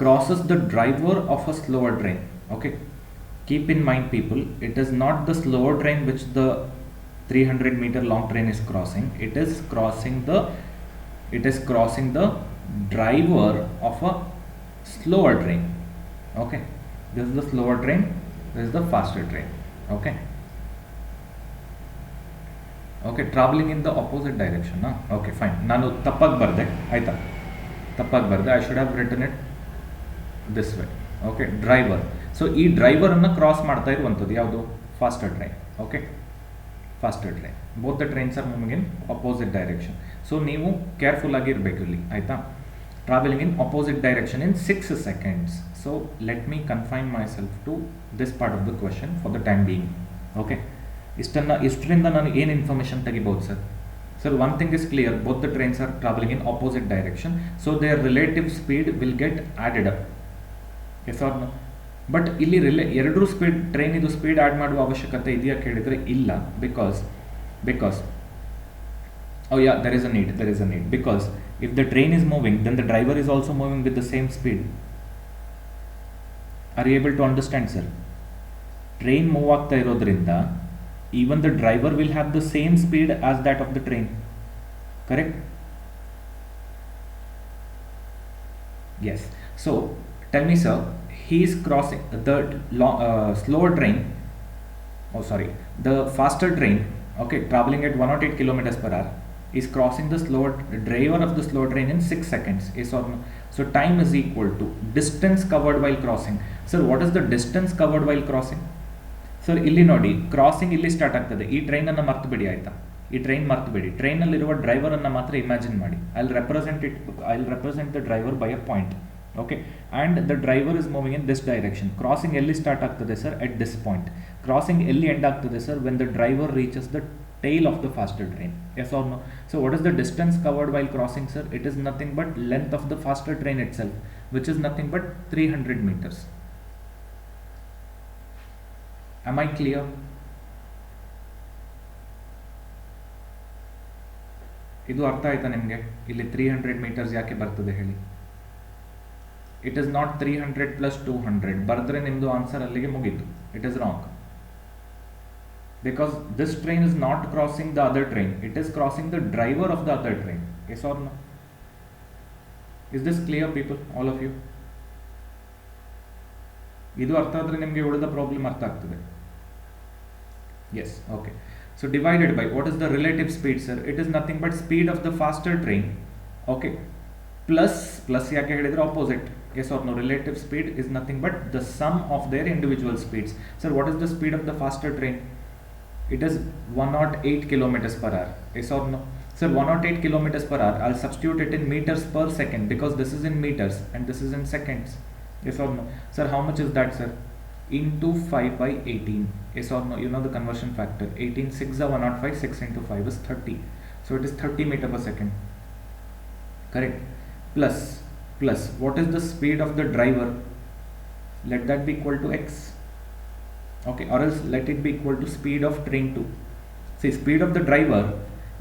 crosses the driver of a slower train. Okay, keep in mind people, it is not the slower train which the 300-meter long train is crossing. It is crossing the driver of a slower train. Okay, this is the slower train, this is the faster train. Okay, okay, traveling in the opposite direction. Okay, fine. ನಾನು ತಪ್ಪಾಗಿ ಬರೆದೆ, ಆಯ್ತಾ? ತಪ್ಪಾಗಿ ಬರೆದೆ. I should have written it this way. Okay, driver. So ಈ driver ಅನ್ನು cross ಮಾಡ್ತಾ ಇರುವಂಥದ್ದು ಯಾವುದು? Faster train. Okay, faster train. Both the trains are moving in opposite direction. So ನೀವು ಕೇರ್ಫುಲ್ ಆಗಿರಬೇಕು ಇಲ್ಲಿ, ಆಯ್ತಾ? Travelling in opposite direction in 6 seconds. So let me confine myself to this part of the question for the time being. Okay, ಇಷ್ಟರಿಂದ ನಾನು ಏನು information ತೆಗಿಬೋದು sir? Sir, one thing is clear, both the trains are traveling in opposite direction, so their relative speed will get added up. Yes or no? But ಇಲ್ಲಿ ಎರಡೂ speed train ಇದು speed add ಮಾಡುವ ಅವಶ್ಯಕತೆ ಇದೆಯಾ ಕೇಳಿದರೆ ಇಲ್ಲ, because oh yeah, there is a need, because if the train is moving, then the driver is also moving with the same speed. Are you able to understand, sir? Train move ಆಗ್ತಾ ಇರೋದ್ರಿಂದ even the driver will have the same speed as that of the train, correct? Yes. So tell me, sir, he is crossing the slower train, the faster train, okay, traveling at 108 kilometers per hour, is crossing the driver of the slower train in 6 seconds. Yes or no? So time is equal to distance covered while crossing. Sir, what is the distance covered while crossing? Sir ಇಲ್ಲಿ ನೋಡಿ, crossing ಇಲ್ಲಿ start ಆಗ್ತದೆ. ಈ ಟ್ರೈನನ್ನು ಮರ್ತು ಬಿಡಿ, ಆಯಿತಾ? ಈ train ಮರ್ತು ಬಿಡಿ. ಟ್ರೈನಲ್ಲಿರುವ ಡ್ರೈವರನ್ನು ಮಾತ್ರ ಇಮ್ಯಾಜಿನ್ ಮಾಡಿ. I will represent the driver by a point, okay, and the driver is moving in this direction. Crossing ಎಲ್ಲಿ ಸ್ಟಾರ್ಟ್ ಆಗ್ತದೆ sir? At this point. Crossing ಎಲ್ಲಿ ಎಂಡ್ ಆಗ್ತದೆ sir? When the driver reaches the tail of the faster train. Yes or no? So what is the distance covered while crossing sir? It is nothing but length of the faster train itself, which is nothing but 300 meters. Am I clear? ಇದು ಅರ್ಥ ಆಯ್ತಾ ನಿಮಗೆ? ಇಲ್ಲಿ 300 meters ಯಾಕೆ ಬರ್ತದೆ ಹೇಳಿ? It is not 300 plus 200. ಬರೆದ್ರೆ ನಿಮ್ಮದು ಆನ್ಸರ್ ಅಲ್ಲಿಗೆ ಮುಗೀತು. It is wrong, because this train is not crossing the other train, it is crossing the driver of the other train. Yes or no? Is this clear people, all of you? ಇದು ಅರ್ಥ ಆದರೆ ನಿಮಗೆ ಉಳಿದ problem ಅರ್ಥ ಆಗ್ತದೆ. Yes, okay. So divided by, what is the relative speed, sir? It is nothing but speed of the faster train, okay, plus ಯಾಕೆ ಹೇಳಿದ್ರೆ opposite. Yes or no? Relative speed is nothing but the sum of their individual speeds. Sir, what is the speed of the faster train? It is 108 kilometers per hour. Yes or no? Sir, 108 kilometers per hour, I'll substitute it in meters per second, because this is in meters and this is in seconds. Yes or no? Sir, how much is that, sir? Into 5 by 18. Yes or no? You know the conversion factor. 18 6 are 105, 6 into 5 is 30. So it is 30 meter per second, correct? Plus what is the speed of the driver? Let that be equal to x, okay, or else let it be equal to speed of train 2. See, speed of the driver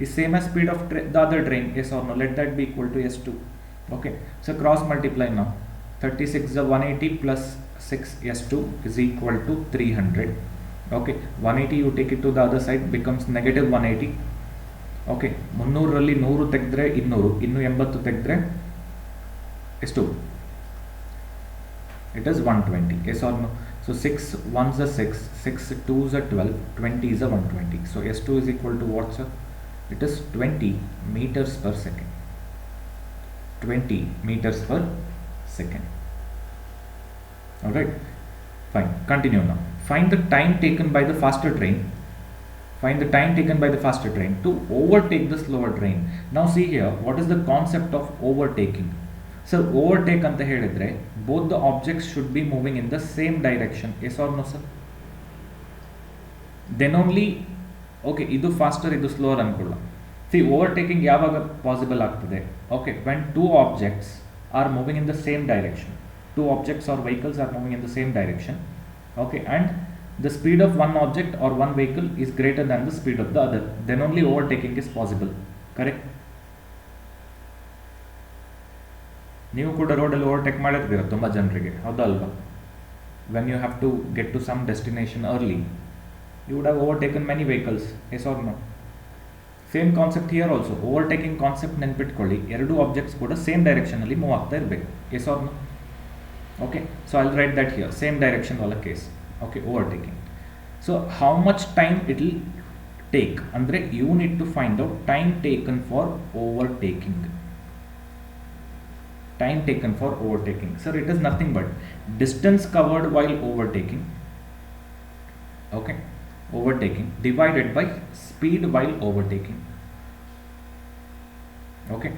is same as speed of the other train. Yes or no? Let that be equal to s2, okay. So cross multiply now. 36 is 180 plus 6 s2 is equal to 300, okay. 180 you take it to the other side, becomes negative 180, okay. 300 ರಲ್ಲಿ 100 ತೆಗೆದ್ರೆ 200, ಇನ್ನು 80 ತೆಗೆದ್ರೆ ಎಷ್ಟು? It is 120. Yes or no? So 6 1s are 6, 6 2s are 12, 20 is a 120. So s2 is equal to what, sir? It is 20 meters per second. 20 meters per second. Alright, fine. Continue now. Find the time taken by the faster train. Find the time taken by the faster train to overtake the slower train. Now see here, what is the concept of overtaking? Sir, overtake anta helidre both the objects should be moving in the same direction. Yes or no, sir? Then only, okay, idu faster, idu slower ankolla. See, overtaking yavaga possible ಆಗ್ತದೆ? Okay, when two objects are moving in the same direction. Two objects or vehicles are moving in the same direction, okay, and the speed of one object or one vehicle is greater than the speed of the other, then only overtaking is possible, correct? ನೀವು ಕೂಡ ರೋಡಲ್ಲಿ overtake ಮಾಡಿರ್ತೀರ ತುಂಬ ಜನರಿಗೆ, ಹೌದಲ್ವಾ? When you have to get to some destination early, you would have overtaken many vehicles. Yes or no? Same concept here also. Overtaking concept ನೆನ್ಪಿಟ್ಕೊಳ್ಳಿ, ಎರಡು objects ಕೂಡ same ಡೈರೆಕ್ಷನಲ್ಲಿ ಮೂವ್ ಆಗ್ತಾ ಇರಬೇಕು. Yes or no? Okay, so I'll write that here, same direction wala case, okay, overtaking. So how much time it will take, andre you need to find out time taken for overtaking. Time taken for overtaking, sir, it is nothing but distance covered while overtaking, okay, overtaking divided by speed while overtaking, okay,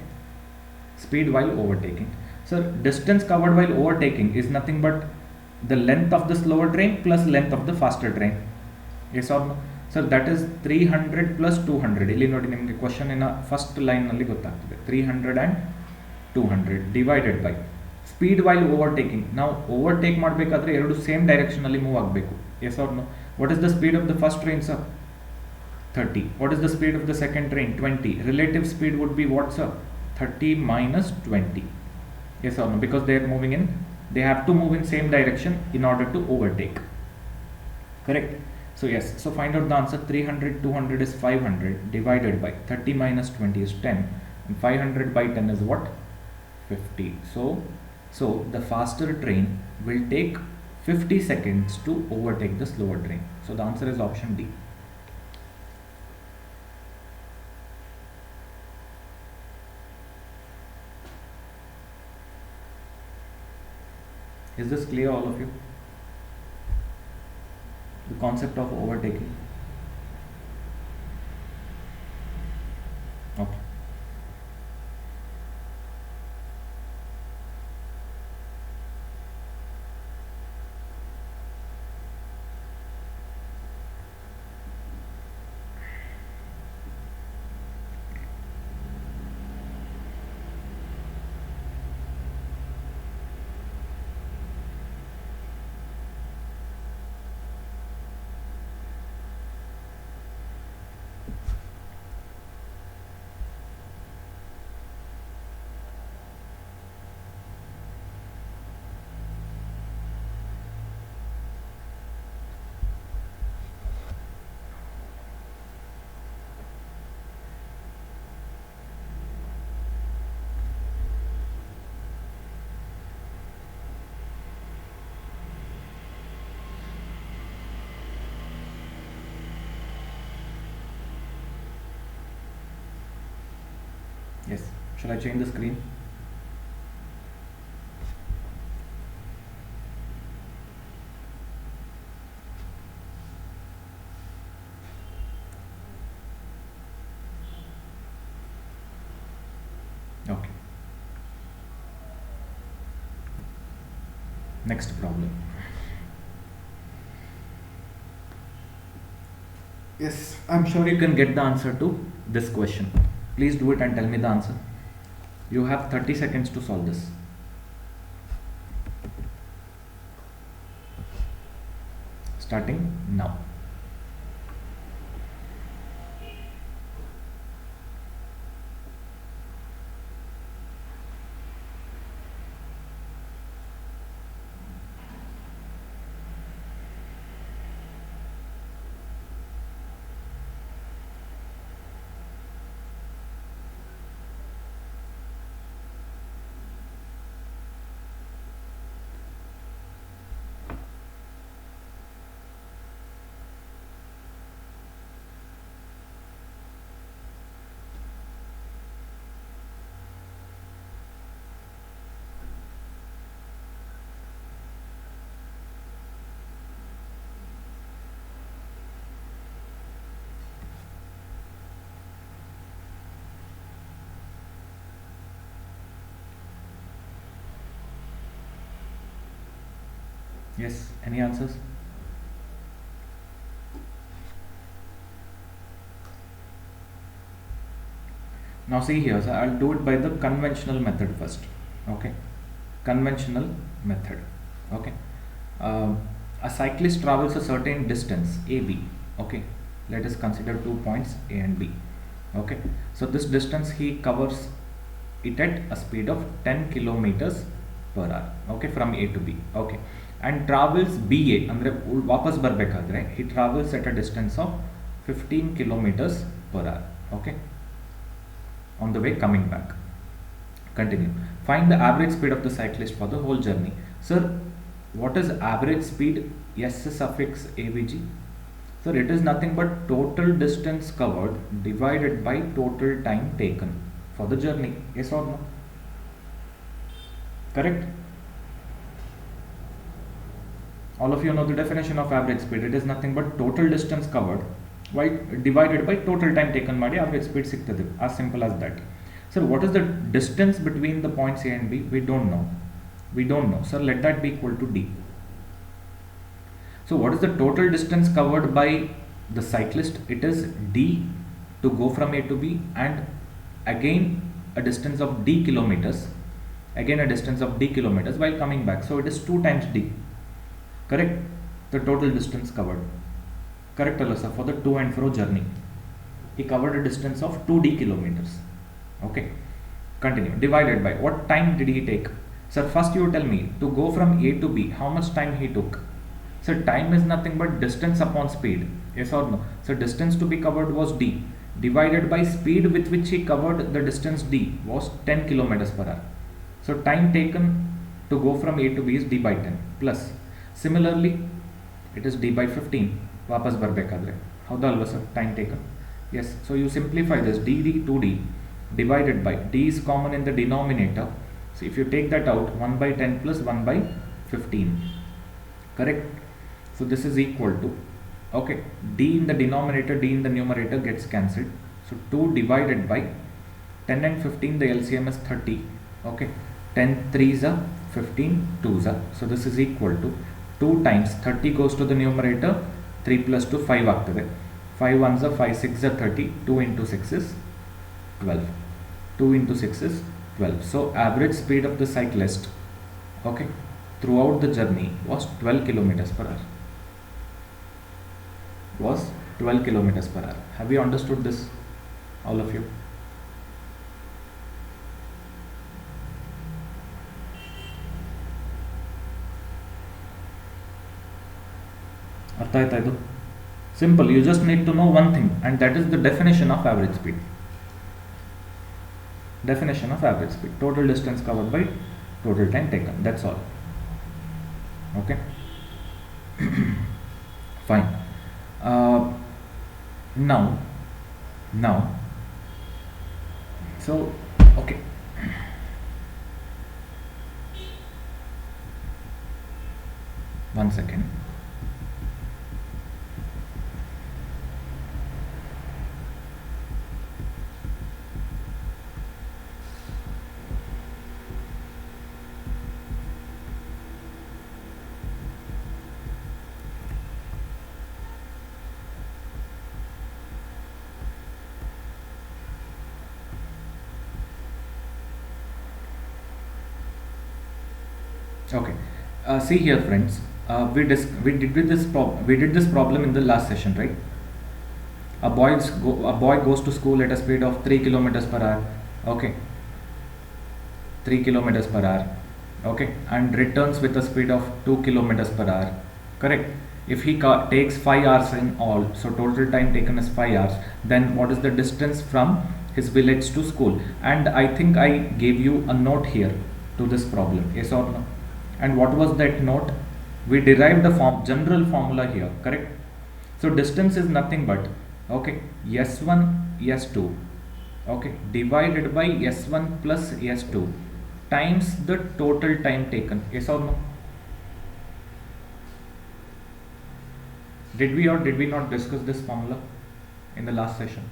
speed while overtaking. Sir, distance covered while overtaking is nothing but the length of the slower train plus length of the faster train. Yes or no? Sir, that is 300 plus 200. ಇಲ್ಲಿ ನೋಡಿ ನಿಮಗೆ question ಇನ first line ನಲ್ಲಿ ಗೊತ್ತಾಗ್ತದೆ 300 and 200 divided by speed while overtaking. ನಾವು overtake ಮಾಡಬೇಕಾದ್ರೆ ಎರಡು same direction ಅಲ್ಲಿ ಮೂವ್ ಆಗಬೇಕು. Yes or no? What is the speed of the first train sir? 30. What is the speed of the second train? 20. Relative speed would be what, sir? 30 minus 20. Yes or no? Because they are moving in, they have to move in same direction in order to overtake. Correct? So yes, so find out the answer. 300, 200 is 500 divided by 30 minus 20 is 10, and 500 by 10 is what? 50. So the faster train will take 50 seconds to overtake the slower train. So the answer is option D. Is this clear, all of you? The concept of overtaking. Okay. Yes. Shall I change the screen? Okay. Next problem. Yes, I'm sure you can get the answer to this question. Please do it and tell me the answer. You have 30 seconds to solve this. Starting now. Yes, any answers? Now see here, so I'll do it by the conventional method first. Okay, conventional method. Okay, a cyclist travels a certain distance AB. Okay, let us consider 2 points A and B. Okay, so this distance he covers it at a speed of 10 kilometers per hour. Okay, from A to B. Okay, and travels BA andre vapas barbekadre he travels at a distance of 15 kilometers per hour. Okay, on the way coming back. Continue. Find the average speed of the cyclist for the whole journey. Sir, what is average speed? S suffix avg. Sir, it is nothing but total distance covered divided by total time taken for the journey. Yes or no? Correct? All of you know the definition of average speed. It is nothing but total distance covered divided by total time taken ಮಾಡಿ average speed ಸಿಗ್ತದೆ. As simple as that. Sir, what is the distance between the points A and B? We don't know. We don't know. Sir, let that be equal to D. So what is the total distance covered by the cyclist, it is d to go from A to B, and again a distance of d kilometers, again a distance of d kilometers while coming back. So it is 2 times d, correct? The total distance covered, correct sir? For the to and fro journey, he covered a distance of 2d kilometers. Okay, continue. Divided by what time did he take? Sir, first you tell me, to go from A to B, how much time he took? So time is nothing but distance upon speed, yes or no? So distance to be covered was d, divided by speed with which he covered the distance d was 10 kilometers per hour. So time taken to go from A to B is d by 10 plus. Similarly, it is d by 15 ವಾಪಸ್ ಬರಬೇಕಾದ್ರೆ, ಹೌದಲ್ವಾ sir? Time taken. Yes, so you simplify this, dd 2d divided by, d is common in the denominator, so if you take that out, 1 by 10 plus 1 by 15, correct? So this is equal to, okay, d in the denominator, d in the numerator gets cancelled, so 2 divided by 10 and 15, the LCM is 30, okay, 10 3s are 15 2s are, so this is equal to 2 times 30 goes to the numerator, 3 plus 2 5 ಆಗ್ತದೆ, 5 1s are 5 6 are 30, 2 into 6 is 12, 2 into 6 is 12. So average speed of the cyclist, okay, throughout the journey was 12 kilometers per hour, was 12 kilometers per hour. Have you understood this, all of you? ಅರ್ಥ ಆಯ್ತಾ ಇದು? Simple, you just need to know one thing, and that is the definition of average speed. Definition of average speed, total distance covered by total time taken, that's all. Okay. Fine. Now so okay, one second. Okay, see here friends, we did this problem in the last session, right? A boy goes to school at a speed of 3 kilometers per hour, okay, 3 kilometers per hour, okay, and returns with a speed of 2 kilometers per hour, correct? If he takes 5 hours in all, so total time taken is 5 hours, then what is the distance from his village to school? And I think I gave you a note here to this problem, yes or no? And what was that note? We derived the general formula here, correct? So distance is nothing but, okay, s1 s2, okay, divided by s1 plus s2 times the total time taken, yes or no? Did we or did we not discuss this formula in the last session?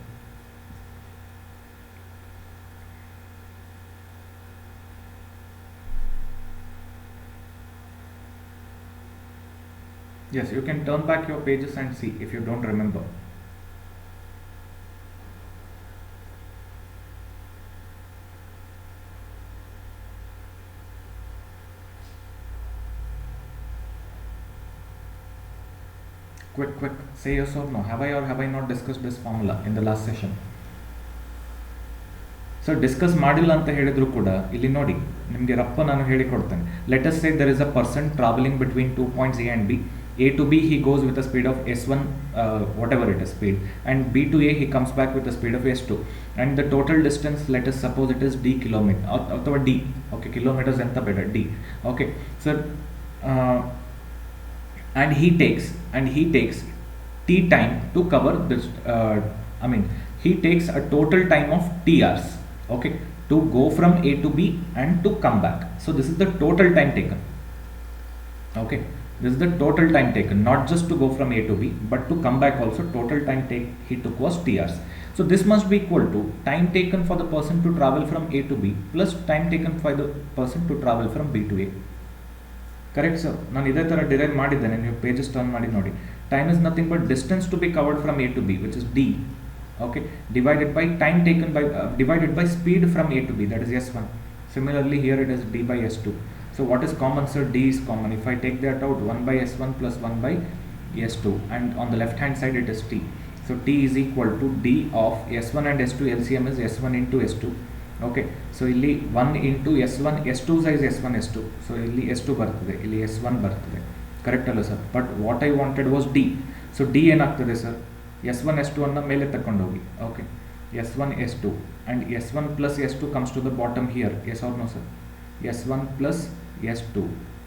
Yes, you can turn back your pages and see if you don't remember. Quick, say yes or no. Have I or have I not discussed this formula in the last session? So discuss ಮಾಡಿಲ್ಲ ಅಂತ ಹೇಳಿದ್ರು ಕೂಡ ಇಲ್ಲಿ ನೋಡಿ ನಿಮಗೆ ರಪ್ಪ ನಾನು ಹೇಳಿಕೊಡ್ತೇನೆ. Let us say there is a person traveling between 2 points A and B. A to B he goes with a speed of s1 whatever it is speed, and B to A he comes back with a speed of s2, and the total distance, let us suppose it is d kilometer ಅಥವಾ d, okay, kilometers anta beda d, okay. So and he takes t time to cover this, he takes a total time of t hours, okay, to go from A to B and to come back. So this is the total time taken, okay, this is the total time taken, not just to go from A to B but to come back also. Total time he took was t hours. So this must be equal to time taken for the person to travel from A to B plus time taken for the person to travel from B to A. Correct sir? ನಾನು ಇದೇ ಥರ derive ಮಾಡಿದ್ದೇನೆ, ನೀವು pages turn ಮಾಡಿ ನೋಡಿ. Time is nothing but distance to be covered from A to B, which is D, okay, divided by time taken by divided by speed from A to B, that is S1. Similarly here it is D by S2. So what is common, sir? D is common. If I take that out, 1 by S1 plus 1 by S2, and on the left hand side it is T. So T is equal to D of S1 and S2 LCM is S1 into S2. Okay, so ಇಲ್ಲಿ 1 into S1 S2 size S1 S2, so ಇಲ್ಲಿ S2 ಬರ್ತದೆ, ಇಲ್ಲಿ S1 ಬರ್ತದೆ, correct ಅಲ್ಲ sir? But what I wanted was D. So D ಏನಾಗ್ತದೆ sir? S1 S2 ಅನ್ನ ಮೇಲೆ ತಕೊಂಡು ಹೋಗಿ, okay, S1 S2 and S1 plus S2 comes to the bottom here, yes or no sir? S1 plus S2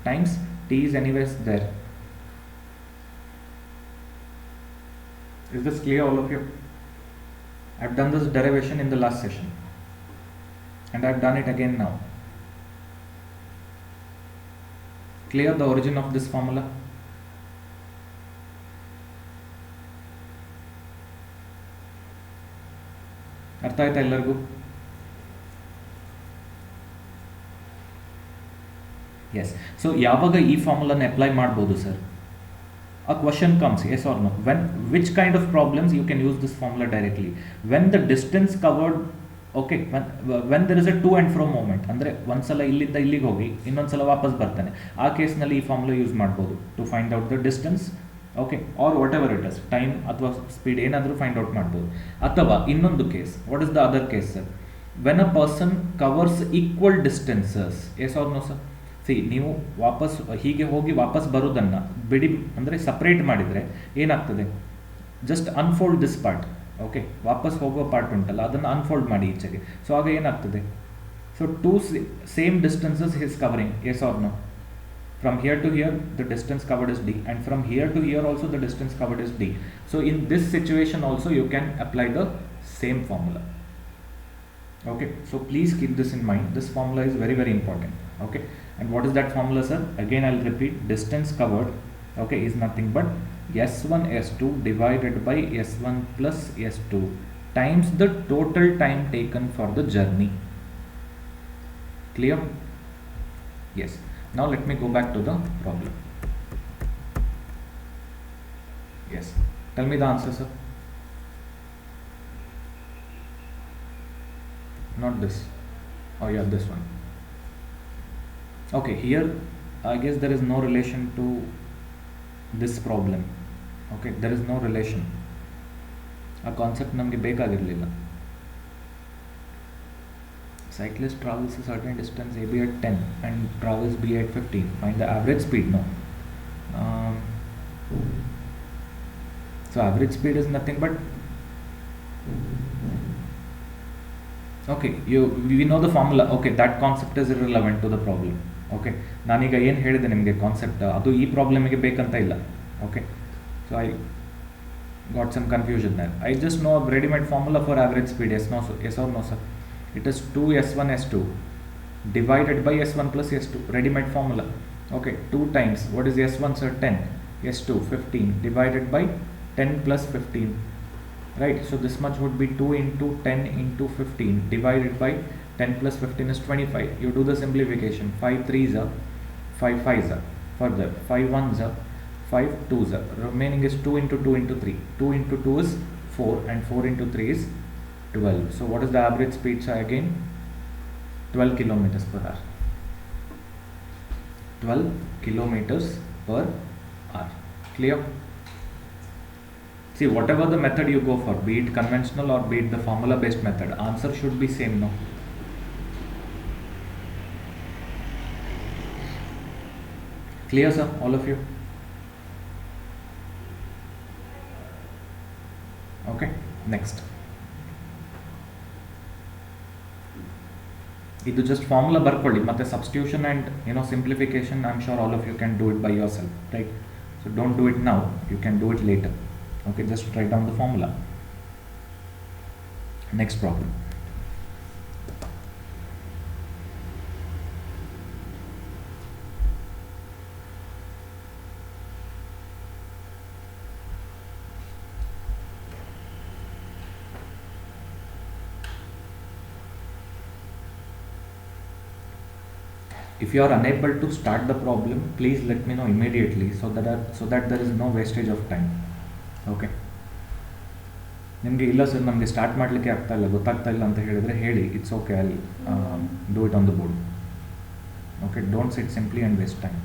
times T is anyways there. Is this clear, all of you? I've done this derivation in the last session and I've done it again now. Clear the origin of this formula? ಅರ್ಥ ಆಯ್ತಾ ಎಲ್ಲರಿಗೂ? S. So ಯಾವಾಗ ಈ ಫಾರ್ಮುಲಾನ apply ಮಾಡ್ಬೋದು sir? A question comes, yes or no? When, which kind of problems you can use this formula directly? When the distance covered, okay, when there is a to and fro moment, ಅಂದರೆ ಒಂದ್ಸಲ ಇಲ್ಲಿಂದ ಇಲ್ಲಿಗೆ ಹೋಗಿ ಇನ್ನೊಂದ್ಸಲ ವಾಪಸ್ ಬರ್ತಾನೆ, ಆ ಕೇಸ್ನಲ್ಲಿ ಈ ಫಾರ್ಮುಲಾ ಯೂಸ್ ಮಾಡ್ಬೋದು to find out the distance, okay, or whatever it is, time ಅಥವಾ ಸ್ಪೀಡ್ ಏನಾದರೂ ಫೈಂಡ್ ಔಟ್ ಮಾಡ್ಬೋದು. ಅಥವಾ ಇನ್ನೊಂದು case, what is the other case sir? When a person covers equal distances, yes or no sir? See, ನೀವು ವಾಪಸ್ ಹೀಗೆ ಹೋಗಿ ವಾಪಸ್ ಬರೋದನ್ನು ಬಿಡಿ, ಅಂದರೆ ಸಪ್ರೇಟ್ ಮಾಡಿದರೆ ಏನಾಗ್ತದೆ? Just unfold this part, okay, ವಾಪಸ್ ಹೋಗೋ ಪಾರ್ಟ್ ಉಂಟಲ್ಲ ಅದನ್ನು ಅನ್ಫೋಲ್ಡ್ ಮಾಡಿ ಈಚೆಗೆ. ಸೊ ಆಗ ಏನಾಗ್ತದೆ? So two same distances is covering, yes or no? From here to here the distance covered is D, and from here to here also the distance covered is D. So in this situation also you can apply the same formula. Okay, so please keep this in mind. This formula is very very important. Okay, and what is that formula, sir? Again I'll repeat, distance covered, okay, is nothing but S1 S2 divided by S1 plus S2 times the total time taken for the journey. Clear? Yes. Now let me go back to the problem. Yes, tell me the answer, sir. Not this. Oh yeah, this one. Okay, here I guess there is no relation to this problem. Okay, there is no relation. A concept ನಮಗೆ ಬೇಕಾಗಿರಲಿಲ್ಲ. Cyclist travels a certain distance AB at 10 and travels B at 15. Find the average speed. No. So average speed is nothing but, okay, we know the formula. Okay, that concept is irrelevant to the problem. Okay, ನಾನೀಗ ಏನು ಹೇಳಿದೆ ನಿಮಗೆ concept, ಅದು ಈ ಪ್ರಾಬ್ಲಮಿಗೆ ಬೇಕಂತ ಇಲ್ಲ. Okay, so I got some confusion there. I just know a ready-made formula for average speed. Yes, no, yes or no, sir? It is 2 S1 S2 divided by S1 plus S2, ready-made formula. Okay, 2 times, what is S1 sir? 10, S2 15 divided by 10 plus 15, right? So this much would be 2 into 10 into 15 divided by 10 plus 15 is 25. You do the simplification, 5 3s are 5 5s are, further 5 1s are 5 2s are, remaining is 2 into 2 into 3, 2 into 2 is 4 and 4 into 3 is 12. So what is the average speed, sir? Again 12 kilometers per hour. 12 kilometers per hour. Clear? See, whatever the method you go for, be it conventional or be it the formula based method, answer should be same, no? Clear, sir, all of you? Okay, next. ಇದು just formula ಬರ್ಕೊಳ್ಳಿ, ಮತ್ತು substitution and simplification I am sure all of you can do it by yourself, right? So don't do it now, you can do it later. Okay, just write down the formula. Next problem. If you are unable to start the problem, please let me know immediately, so that there is no wastage of time. Okay. ನಿಮಗೆ ಇಲ್ಲ sir ನಮಗೆ start ಮಾಡಲಿಕ್ಕೆ ಆಗ್ತಾ ಇಲ್ಲ, ಗೊತ್ತಾಗ್ತಾ ಇಲ್ಲ ಅಂತ ಹೇಳಿದರೆ ಹೇಳಿ, it's okay, I do it on the board. Okay, don't sit simply and waste time.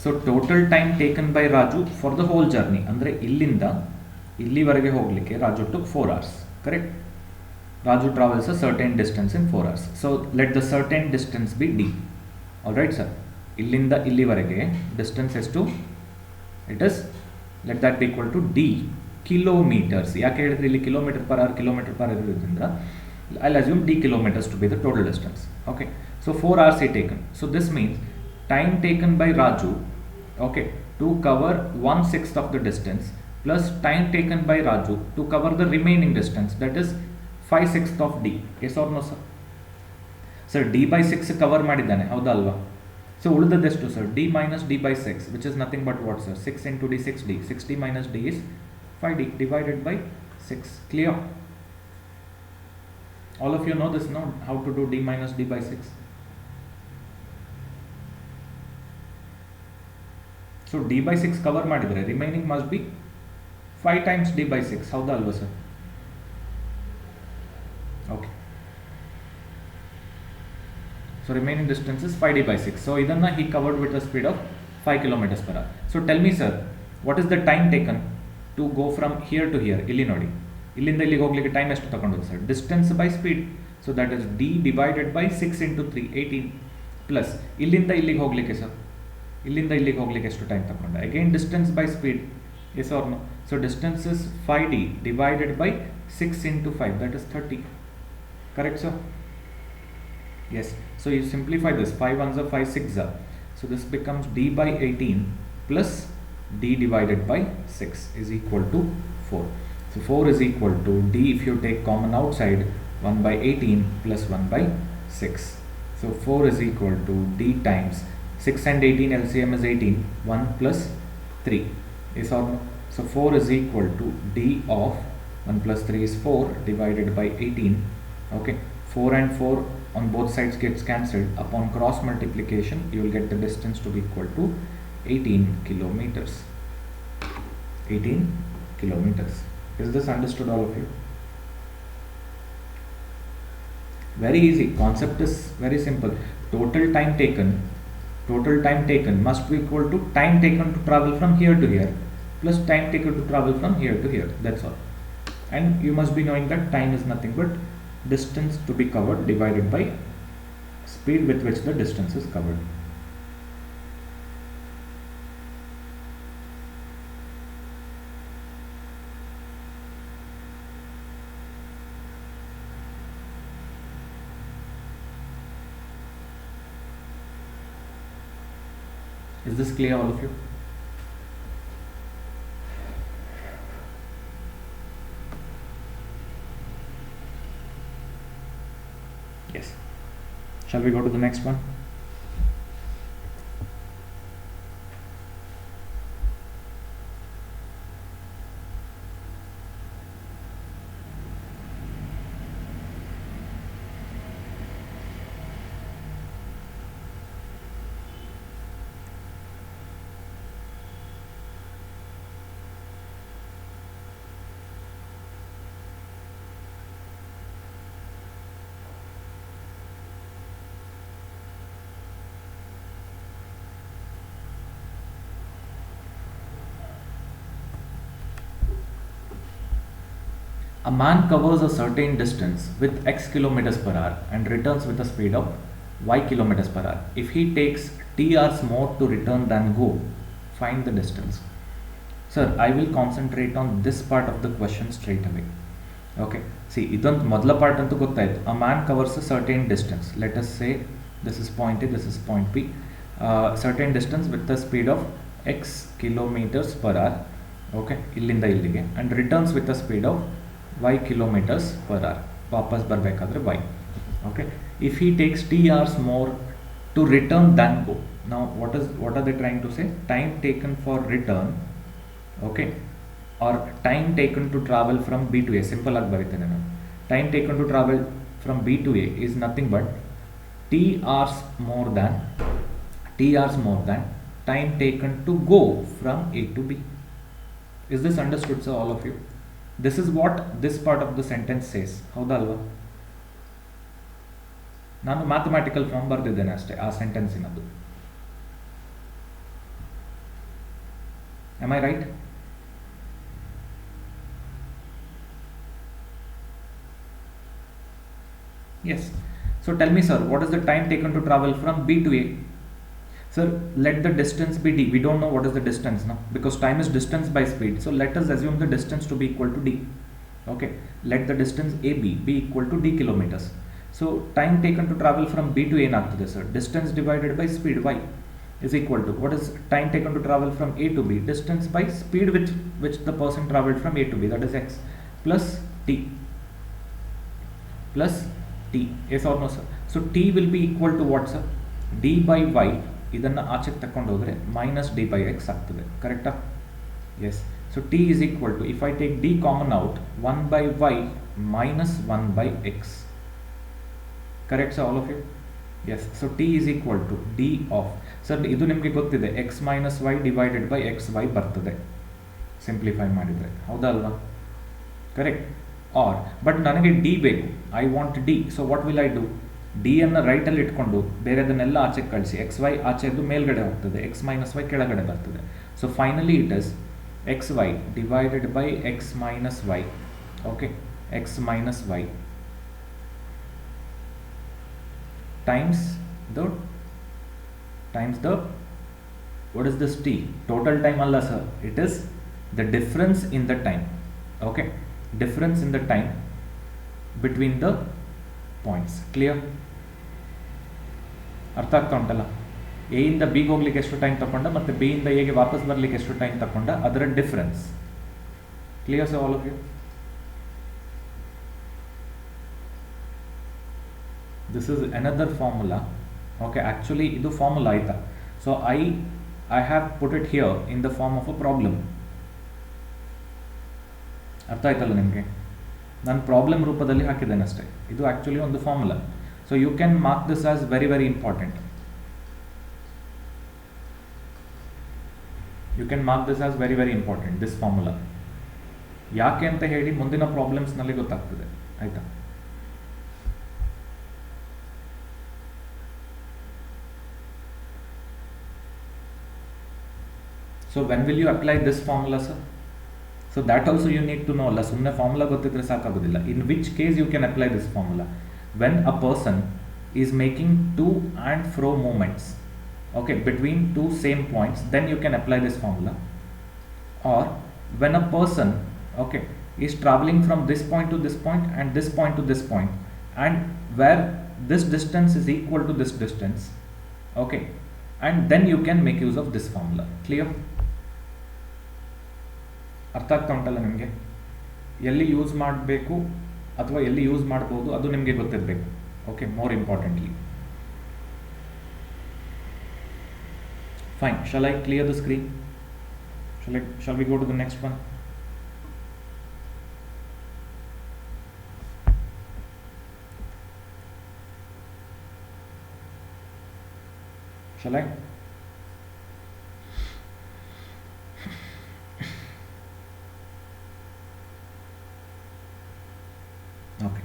So total time taken by Raju for the whole journey, ಅಂದರೆ ಇಲ್ಲಿಂದ ಇಲ್ಲಿವರೆಗೆ ಹೋಗಲಿಕ್ಕೆ Raju took 4 hours, correct? Raju travels a certain distance in 4 hours. So let the certain distance be D. All right sir, ಇಲ್ಲಿಂದ ಇಲ್ಲಿವರೆಗೆ distance ಎಷ್ಟು? It is, let that be equal to D kilometers. ಯಾಕೆ ಹೇಳಿದ್ರೆ ಇಲ್ಲಿ ಕಿಲೋಮೀಟರ್ ಪರ್ ಅವರ್ ಇರೋದ್ರಿಂದ I'll assume d kilometers to be the total distance. Okay, so 4 hours he taken. So this means time taken by Raju, okay, to cover 1/6 of the distance, plus time taken by Raju to cover the remaining distance, that is 5/6 of d. Yes or no sir? Sir, d by 6 cover ಮಾಡಿದ್ದಾನೆ, ಹೌದಾ ಅಲ್ವಾ? So ಉಳಿದದೆಷ್ಟು sir? d minus d by 6, which is nothing but what sir? 6 into d, 6d. 6d minus d is 5d divided by 6. Clear? All of you know this now, how to do d minus d by 6. So d by 6 cover ಮಾಡಿದ್ರೆ remaining must be 5 times d by 6. ಹೌದಾ ಅಲ್ವಾ sir? Okay, so remaining distance is 5d by 6. So ಇದನ್ನ he covered with a speed of 5 kilometers per hour. So tell me sir, what is the time taken to go from here to here? ಇಲ್ಲಿ ನೋಡಿ, ಇಲ್ಲಿಂದ ಇಲ್ಲಿಗೆ ಹೋಗ್ಲಿಕ್ಕೆ time ಎಷ್ಟು ತಗೊಂಡು sir? Distance by speed. So that is D divided by 6 into 3, 18, plus ಇಲ್ಲಿಂದ ಇಲ್ಲಿಗೆ ಹೋಗ್ಲಿಕ್ಕೆ ಸರ್, ಇಲ್ಲಿಂದ ಇಲ್ಲಿಗೆ ಹೋಗ್ಲಿಕ್ಕೆ ಎಷ್ಟು ಟೈಮ್ ತಗೊಂಡ? Again distance by speed. Yes or no? So distance is 5d divided by 6 into 5, that is 30. Correct sir? Yes. So you simplify this, 5 ones are 5 6 are. So this becomes d by 18 plus d divided by 6 is equal to 4. So 4 is equal to d, if you take common outside, 1 by 18 plus 1 by 6. So 4 is equal to d times 6 and 18 LCM is 18, 1 plus 3. Yes or no? So 4 is equal to d of 1 plus 3 is 4 divided by 18. Okay, 4 and 4 on both sides gets cancelled. Upon cross multiplication, you will get the distance to be equal to 18 kilometers. 18 kilometers. Is this understood, all of you? Very easy. Concept is very simple. Total time taken must be equal to time taken to travel from here to here plus time taken to travel from here to here. That's all. And you must be knowing that time is nothing but distance to be covered divided by speed with which the distance is covered. Is this clear, all of you? Yes. Shall we go to the next one? A man covers a certain distance with x kilometers per hour and returns with a speed of y kilometers per hour. If he takes t hours more to return than go, find the distance. Sir, I will concentrate on this part of the question straight away. Okay, see, idondu modla part antu gottaytu. A man covers a certain distance. Let us say this is point A, this is point B. Certain distance with the speed of x kilometers per hour. Okay, illinda illige, and returns with a speed of y kilometers per hour. Vapas barbekadre y. Okay, if he takes t hours more to return than go. Now what are they trying to say? Time taken for return, okay, or time taken to travel from B to A. Simple ಆಗಿ ಬರೀತೇನೆ ನಾನು. Time taken to travel from B to A is nothing but t hours more than time taken to go from A to B. Is this understood, sir, all of you? This is what this part of the sentence says. ಹೌದಾ ಅಲ್ವಾ? ನಾನು mathematical form ಬರೆದಿದ್ದೇನೆ ಅಷ್ಟೇ ಆ ಸೆಂಟೆನ್ಸಿನದು. Am I right? Yes. So tell me, sir, what is the time taken to travel from B to A? Sir, let the distance be d. We don't know what is the distance now because time is distance by speed. So let us assume the distance to be equal to d. Okay. Let the distance AB be equal to d kilometers. So time taken to travel from B to A ಏನಾಗ್ತದೆ sir? Distance divided by speed y is equal to what is time taken to travel from A to B? Distance by speed which the person traveled from A to B, that is x, plus t. Plus t. Yes or no, sir? So t will be equal to what, sir? D by y. ಇದನ್ನು ಆಚೆಗೆ ತಕೊಂಡು ಹೋದರೆ minus d by x ಆಗ್ತದೆ. ಕರೆಕ್ಟಾ? Yes. So t is equal to, if I take d common out, 1 by y minus 1 by x. Correct, sir, all of you? Yes. So t is equal to d of, sir, ಇದು ನಿಮಗೆ ಗೊತ್ತಿದೆ, x minus y divided by xy ಬರ್ತದೆ simplify ಮಾಡಿದರೆ. ಹೌದಾ ಅಲ್ವಾ? Correct. R but ನನಗೆ D ಬೇಕು, I want D. So what will I do? D ಅನ್ನು ರೈಟಲ್ಲಿ ಇಟ್ಕೊಂಡು ಬೇರೆದನ್ನೆಲ್ಲ ಆಚೆಗೆ ಕಳಿಸಿ, ಎಕ್ಸ್ ವೈ ಆಚೆದು ಮೇಲ್ಗಡೆ ಹೋಗ್ತದೆ, ಎಕ್ಸ್ ಮೈನಸ್ ವೈ ಕೆಳಗಡೆ ಬರ್ತದೆ. So finally it is X Y divided by X minus Y. Okay, X minus Y times the what is this t? Total time alla sir, it is the difference in the time. Okay, difference in the time between the points. Clear? ಅರ್ಥ ಆಗ್ತಾ ಉಂಟಲ್ಲ? A ಇಂದ ಬಿಗೆ ಹೋಗ್ಲಿಕ್ಕೆ ಎಷ್ಟು time ತಗೊಂಡ ಮತ್ತೆ B ಇಂದ ಎಗೆ ವಾಪಸ್ ಬರಲಿಕ್ಕೆ ಎಷ್ಟು ಟೈಮ್ ತಗೊಂಡ, ಅದರ difference. Clear sir all of you? This is another formula. Okay, actually ಇದು ಫಾರ್ಮುಲಾ ಆಯ್ತಾ. So I have put it here in the form of a problem. ಅರ್ಥ ಆಯ್ತಲ್ಲ ನಿಮಗೆ? ನಾನು ಪ್ರಾಬ್ಲಮ್ ರೂಪದಲ್ಲಿ ಹಾಕಿದ್ದೇನೆ ಅಷ್ಟೇ. ಇದು ಆ್ಯಕ್ಚುಲಿ ಒಂದು formula. So you can mark this as very very important. You can mark this as very very important, this formula. ಯಾಕೆ ಅಂತ ಹೇಳಿ ಮುಂದಿನ ಪ್ರಾಬ್ಲಮ್ಸ್ನಲ್ಲಿ ಗೊತ್ತಾಗ್ತದೆ. ಆಯಿತಾ? So when will you apply this formula, sir? So that also you need to know. ಅಲ್ಲ, ಸುಮ್ಮನೆ formula ಗೊತ್ತಿದ್ರೆ ಸಾಕಾಗೋದಿಲ್ಲ. In which case you can apply this formula? When a person is making to and fro movements, okay, between two same points, then you can apply this formula. Or when a person, okay, is traveling from this point to this point and this point to this point, and where this distance is equal to this distance, okay, and then you can make use of this formula. Clear? ಅರ್ಥ ಆಗ್ತಾ ಉಂಟಲ್ಲ ನಿಮಗೆ? ಎಲ್ಲಿ use ಮಾಡಬೇಕು ಅಥವಾ ಎಲ್ಲಿ use ಮಾಡ್ಬೋದು ಅದು ನಿಮಗೆ ಗೊತ್ತಿರಬೇಕು. Okay, more importantly. Fine. Shall I clear the screen? Shall we go to the next one? Shall I? Okay.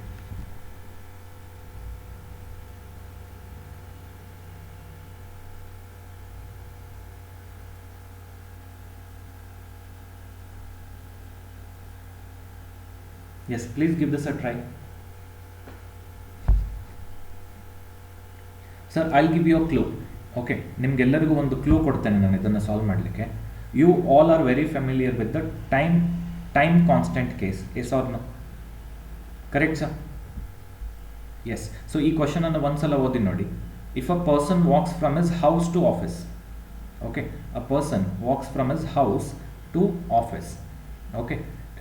Yes, please give this a try. Sir, I'll give you a clue. Okay, ನಿಮ್ಗೆಲ್ಲರಿಗೂ ಒಂದು clue ಕೊಡ್ತೇನೆ ನಾನು ಇದನ್ನು solve ಮಾಡಲಿಕ್ಕೆ. You all are very familiar with the time constant case. Yes or no? Correct sir? Yes. So ಈ question ಅನ್ನು ಒಂದ್ಸಲ ಓದಿ ನೋಡಿ. If a person walks from his house to office, okay, a person walks from his house to office, okay,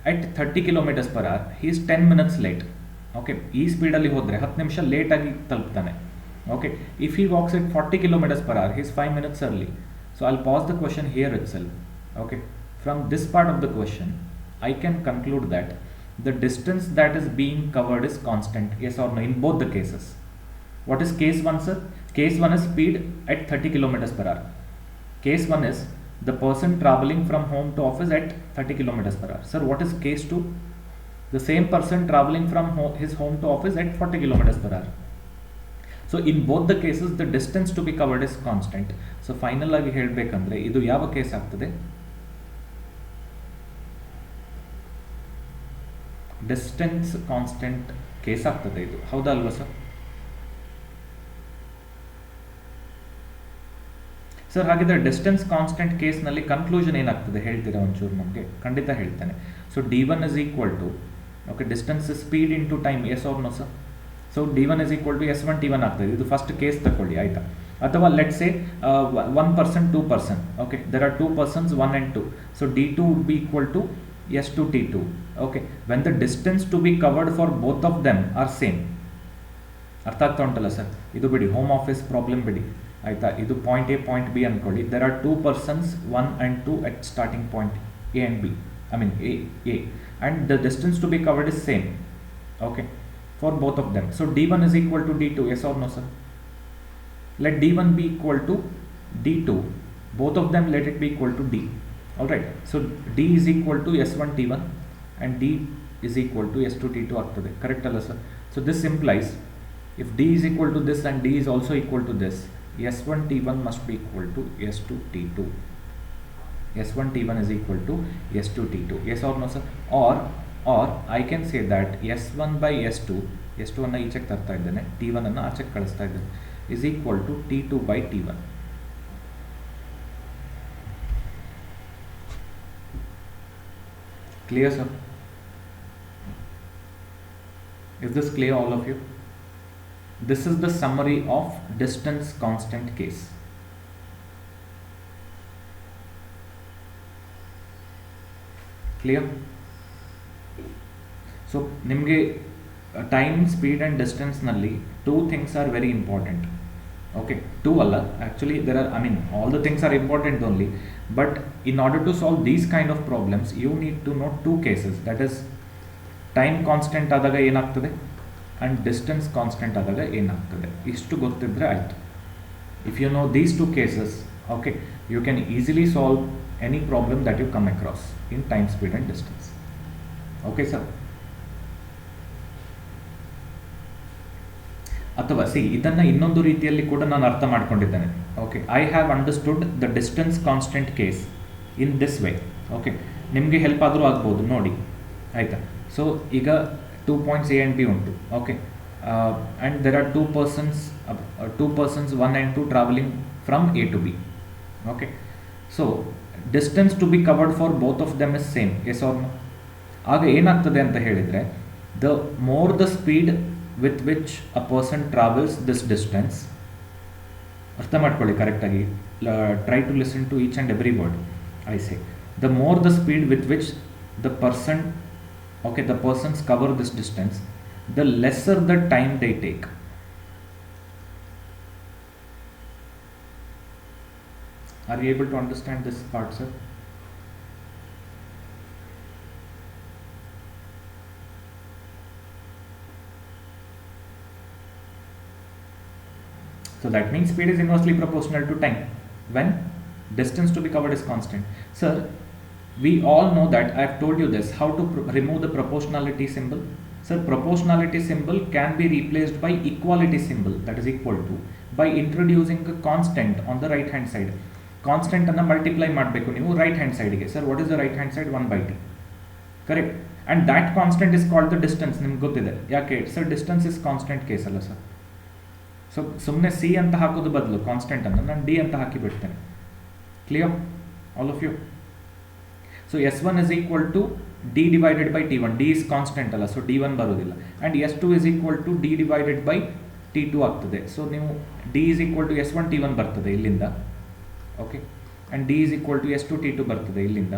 at 30 kilometers per hour, he is 10 minutes late. Okay, ಈ ಸ್ಪೀಡಲ್ಲಿ ಹೋದರೆ 10 ನಿಮಿಷ ಲೇಟಾಗಿ ತಲುಪ್ತಾನೆ. Okay, if he walks at 40 kilometers per hour, he is 5 minutes early. So I'll pause the question here itself. Okay, from this part of the question I can conclude that the distance that is being covered is constant. Yes or no in both the cases? What is case 1, sir? Case 1 is speed at 30 kilometers per hour. Case 1 is the person traveling from home to office at 30 kilometers per hour. Sir, what is case 2? The same person traveling from his home to office at 40 kilometers per hour. So in both the cases the distance to be covered is constant. So final ಆಗಿ ಹೇಳಬೇಕಂದ್ರೆ ಇದು ಯಾವ case ಆಗ್ತದೆ? Distance constant case ಆಗ್ತದೆ ಇದು. ಹೌದಾ ಅಲ್ವಾ sir? Sir, ಹಾಗಿದ್ರೆ ಡಿಸ್ಟೆನ್ಸ್ ಕಾನ್ಸ್ಟೆಂಟ್ ಕೇಸ್ನಲ್ಲಿ ಕನ್ಕ್ಲೂಷನ್ ಏನಾಗ್ತದೆ ಹೇಳ್ತೀರಾ ಒಂಚೂರು ನಮಗೆ? ಖಂಡಿತ ಹೇಳ್ತೇನೆ. So d1 is equal to, okay, distance speed into time. Yes or no sir? So d1 is equal to s1 t1 ಆಗ್ತದೆ. ಇದು ಫಸ್ಟ್ ಕೇಸ್ ತಗೊಳ್ಳಿ, ಆಯಿತಾ? ಅಥವಾ let say 1 person 2 person, okay, there are 2 persons 1 and 2. So d2 would be equal to s2 t2. Okay, when the distance to be covered for both of them are same. ಅರ್ಥ ಆಗ್ತಾ ಉಂಟಲ್ಲ sir? ಇದು ಬಿಡಿ, home office problem ಬಿಡಿ, ಆಯಿತಾ? ಇದು point A point B ಅಂದ್ಕೊಳ್ಳಿ. There are 2 persons 1 and 2 at starting point a and b, I mean a and the distance to be covered is same, okay, for both of them. So d1 is equal to d2. Yes or no sir? Let d1 be equal to d2, both of them let it be equal to d. Alright, so d is equal to s1 t1 and d is equal to s2 t2 ಆಗ್ತದೆ. Correct ಅಲ್ಲ sir? So this implies if d is equal to this and d is also equal to this, s1 t1 must be equal to s2 t2. s1 t1 is equal to s2 t2. Yes or no sir? Or I can say that s1 by s2 ಅನ್ನು ಈಚೆಗೆ ತರ್ತಾ ಇದ್ದೇನೆ, t1 ಅನ್ನು ಆಚೆಗೆ ಕಳಿಸ್ತಾ ಇದ್ದೇನೆ, is equal to t2 by t1. Clear sir? Is this clear all of you? This is the summary of distance constant case. Clear? So ನಿಮಗೆ time, speed and ಡಿಸ್ಟೆನ್ಸ್ನಲ್ಲಿ 2 things are very important. Okay, 2 ಅಲ್ಲ, actually there are, I mean all the things are important only, but in order to solve these kind of problems you need to know 2 cases, that is time constant ಆದಾಗ ಏನಾಗ್ತದೆ and distance constant ಆದಾಗ ಏನಾಗ್ತದೆ. ಇಷ್ಟು ಗೊತ್ತಿದ್ದರೆ ಆಯಿತು. If you know these 2 cases, okay, you can easily solve any problem that you come across in time, speed and distance. Okay sir? ಅಥವಾ see, ಇದನ್ನು ಇನ್ನೊಂದು ರೀತಿಯಲ್ಲಿ ಕೂಡ ನಾನು ಅರ್ಥ ಮಾಡ್ಕೊಂಡಿದ್ದೇನೆ. Okay, I have understood the distance constant case in this way. Okay, ನಿಮಗೆ help ಆದರೂ ಆಗ್ಬೋದು ನೋಡಿ, ಆಯಿತಾ? ಸೊ ಈಗ 2 points a and b ಉಂಟು. Okay, and there are 2 persons 1 and 2 travelling from a to b. Okay, so distance to be covered for both of them is same. Yes or no? ಆಗ ಏನಾಗ್ತದೆ ಅಂತ ಹೇಳಿದರೆ, the more the speed with which a person travels this distance, ಅರ್ಥ ಮಾಡ್ಕೊಳ್ಳಿ ಕರೆಕ್ಟಾಗಿ, try to listen to each and every word I say. The more the speed with which the persons cover this distance, the lesser the time they take. Are you able to understand this part, sir? So that means speed is inversely proportional to time when distance to be covered is constant. Sir, we all know that I have told you this, how to remove the proportionality symbol. Sir, proportionality symbol can be replaced by equality symbol, that is equal to, by introducing a constant on the right hand side. Constant anna multiply ಮಾಡಬೇಕು ನೀವು right hand side ಗೆ. Sir, what is the right hand side? 1 by t. Correct? And that constant is called the distance. ನಿಮ್ಗೆ ಗೊತ್ತಿದೆ ಯಾಕೆ sir, distance is constant case ಅಲ್ಲ sir. So ಸುಮ್ಮನೆ C ಅಂತ ಹಾಕೋದು ಬದಲು ಕಾನ್ಸ್ಟೆಂಟನ್ನು ನಾನು ಡಿ ಅಂತ ಹಾಕಿ ಬಿಡ್ತೇನೆ. Clear all of you? So S1 is equal to D divided by T1. D is constant ಅಲ್ಲ, ಸೊ D1 ಬರೋದಿಲ್ಲ. And S2 is equal to D divided by T2 ಆಗ್ತದೆ. ಸೊ ನೀವು D is equal to S1 T1 ಬರ್ತದೆ ಇಲ್ಲಿಂದ, okay, and D is equal to S2 T2 ಬರ್ತದೆ ಇಲ್ಲಿಂದ.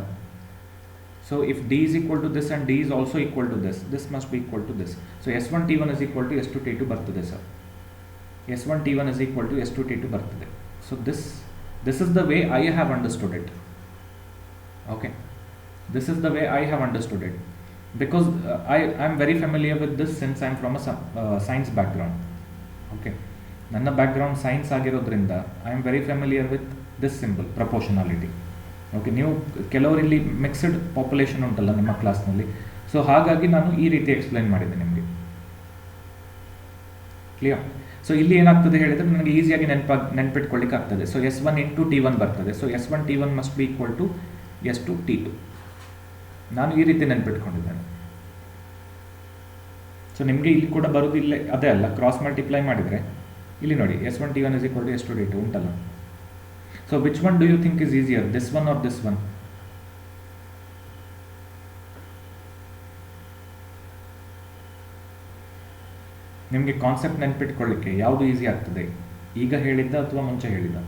So if D is equal to this and D is also equal to this, this must be equal to this. So S1 T1 is equal to S2 T2 ಬರ್ತದೆ sir. S1 T1 is equal to S2 T2 ಬರ್ತದೆ. So this is the way I have understood it. Okay, this is the way I have understood it, because I am very familiar with this since I am from a science background. Okay, ನನ್ನ background science ಆಗಿರೋದ್ರಿಂದ I am very familiar with this symbol proportionality. Okay, ನೀವು ಕೆಲವರಲ್ಲಿ mixed population ಉಂಟಲ್ಲ ನಿಮ್ಮ ಕ್ಲಾಸ್ನಲ್ಲಿ, so ಹಾಗಾಗಿ ನಾನು ಈ ರೀತಿ ಎಕ್ಸ್ಪ್ಲೈನ್ ಮಾಡಿದ್ದೆ ನಿಮಗೆ. ಕ್ಲಿಯರ್? ಸೊ ಇಲ್ಲಿ ಏನಾಗ್ತದೆ ಹೇಳಿದರೆ ನನಗೆ ಈಸಿಯಾಗಿ ನೆನಪಿಟ್ಕೊಳ್ಳಿಕ್ಕೆ ಆಗ್ತದೆ. ಸೊ S1 ಇಂಟು T1 ಬರ್ತದೆ. So S1 T1 must be equal to S2 T2. ನಾನು ಈ ರೀತಿ ನೆನಪಿಟ್ಕೊಂಡಿದ್ದೇನೆ. ಸೊ ನಿಮಗೆ ಇಲ್ಲಿ ಕೂಡ ಬರೋದಿಲ್ಲ, ಅದೇ ಅಲ್ಲ, ಕ್ರಾಸ್ ಮಲ್ಟಿಪ್ಲೈ ಮಾಡಿದರೆ ಇಲ್ಲಿ ನೋಡಿ S1 T1 is equal to S2 T2 ಉಂಟಲ್ಲ. So which one do you think is easier, this one or this one? ನಿಮಗೆ ಕಾನ್ಸೆಪ್ಟ್ ನೆನಪಿಟ್ಕೊಳ್ಳಿಕ್ಕೆ ಯಾವುದು ಈಸಿ ಆಗ್ತದೆ, ಈಗ ಹೇಳಿದ್ದ ಅಥವಾ ಮುಂಚೆ ಹೇಳಿದ್ದ?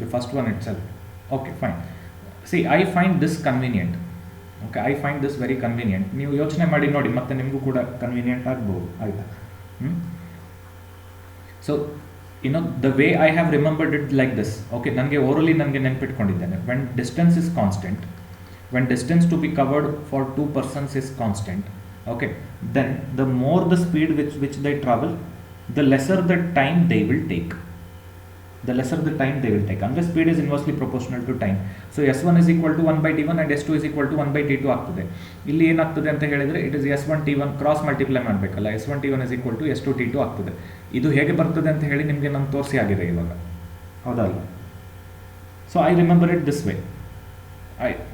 The first one itself. Okay, fine. See, I find this convenient. Okay, I find this very convenient. ನೀವು ಯೋಚನೆ ಮಾಡಿ ನೋಡಿ, ಮತ್ತೆ ನಿಮಗೂ ಕೂಡ ಕನ್ವೀನಿಯಂಟ್ ಆಗ್ಬೋದು. ಆಯಿತಾ? So the way I have remembered it like this. Okay, ನನಗೆ ಓರಲಿ ನನಗೆ ನೆನಪಿಟ್ಕೊಂಡಿದ್ದೇನೆ. when distance is constant, when distance to be covered for two persons is constant, okay, then the more the speed which they travel, the lesser the time they will take. The lesser the time they will take. ಅಂದರೆ speed is inversely proportional to time. So S1 is equal to 1 by T1 and S2 is equal to 1 by T2 ಆಗ್ತದೆ. ಇಲ್ಲಿ ಏನಾಗ್ತದೆ ಅಂತ ಹೇಳಿದರೆ it is S1 T1 cross multiply ಮಾಡಬೇಕಲ್ಲ, S1 T1 is equal to S2 T2 ಆಗ್ತದೆ. ಇದು ಹೇಗೆ ಬರ್ತದೆ ಅಂತ ಹೇಳಿ ನಿಮಗೆ ನಾನು ತೋರಿಸಿ ಆಗಿದೆ ಇವಾಗ, ಹೌದಲ್ಲ? So I remember it this way.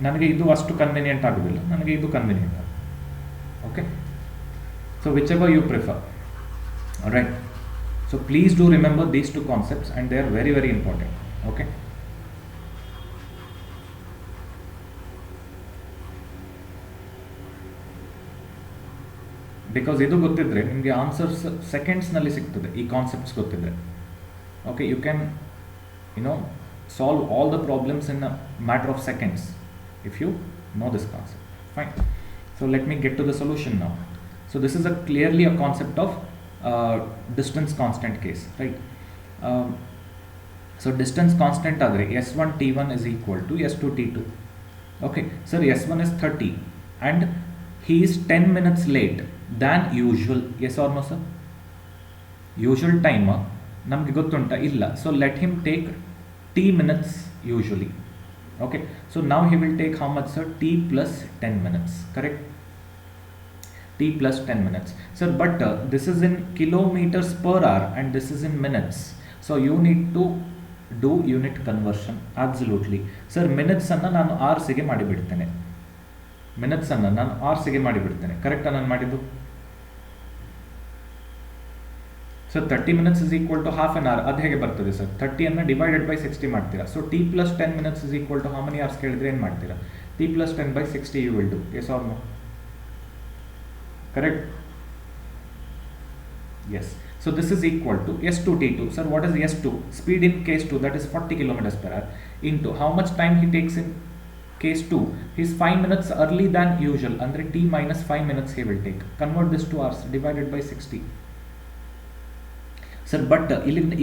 ನನಗೆ ಇದು ಅಷ್ಟು ಕನ್ವೀನಿಯಂಟ್ ಆಗೋದಿಲ್ಲ, ನನಗೆ ಇದು convenient. Okay, so whichever you prefer. Right, so please do remember these two concepts and they are very very important. Okay, because ಇದು ಗೊತ್ತಿದ್ರೆ ನಿಮಗೆ ಆನ್ಸರ್ಸ್ ಸೆಕೆಂಡ್ಸ್ ನಲ್ಲಿ ಸಿಗ್ತದೆ ಈ ಕಾನ್ಸೆಪ್ಟ್ಸ್ ಗೊತ್ತಿದ್ರೆ. Okay, you can solve all the problems in a matter of seconds if you know this concept. Fine, so let me get to the solution now. So this is clearly a concept of distance constant case, right? So distance constant ಆದರೆ S1 T1 is equal to S2 T2. Okay, sir, S1 is 30 and he is 10 minutes late than usual. Yes or no, sir? Usual time ನಮಗೆ ಗೊತ್ತುಂಟಾ? ಇಲ್ಲ. So let him take T minutes usually. Okay, so now he will take how much, sir? T plus 10 minutes, correct? T plus 10 minutes. Sir, but this is in kilometers per hour and this is in minutes. So you need to do unit conversion. Absolutely. Sir, minutes ಅನ್ನು ನಾನು hours-ಗೆ ಮಾಡಿಬಿಡ್ತೇನೆ. Minutes ಅನ್ನು ನಾನು hours-ಗೆ ಮಾಡಿಬಿಡ್ತೇನೆ. ಕರೆಕ್ಟಾ ನಾನು ಮಾಡಿದ್ದು? So 30 minutes is equal to half an hour. ಅದು ಹೇಗೆ ಬರ್ತದೆ ಸರ್? 30 ಅನ್ನು ಡಿವೈಡೆಡ್ ಬೈ 60 ಮಾಡ್ತೀರಾ. So T plus 10 minutes is equal to how many hours ಕೇಳಿದ್ರೆ ಏನು ಮಾಡ್ತೀರಾ? T plus 10 by 60 you will do. Yes or no? Correct? Yes. So this is equal to S2 T2. Sir, what is S2? Speed in case 2, that is 40 kilometers per hour, into how much time he takes in case 2. He is 5 minutes early than usual. Andre T minus 5 minutes he will take. Convert this to hours divided by 60. Sir, but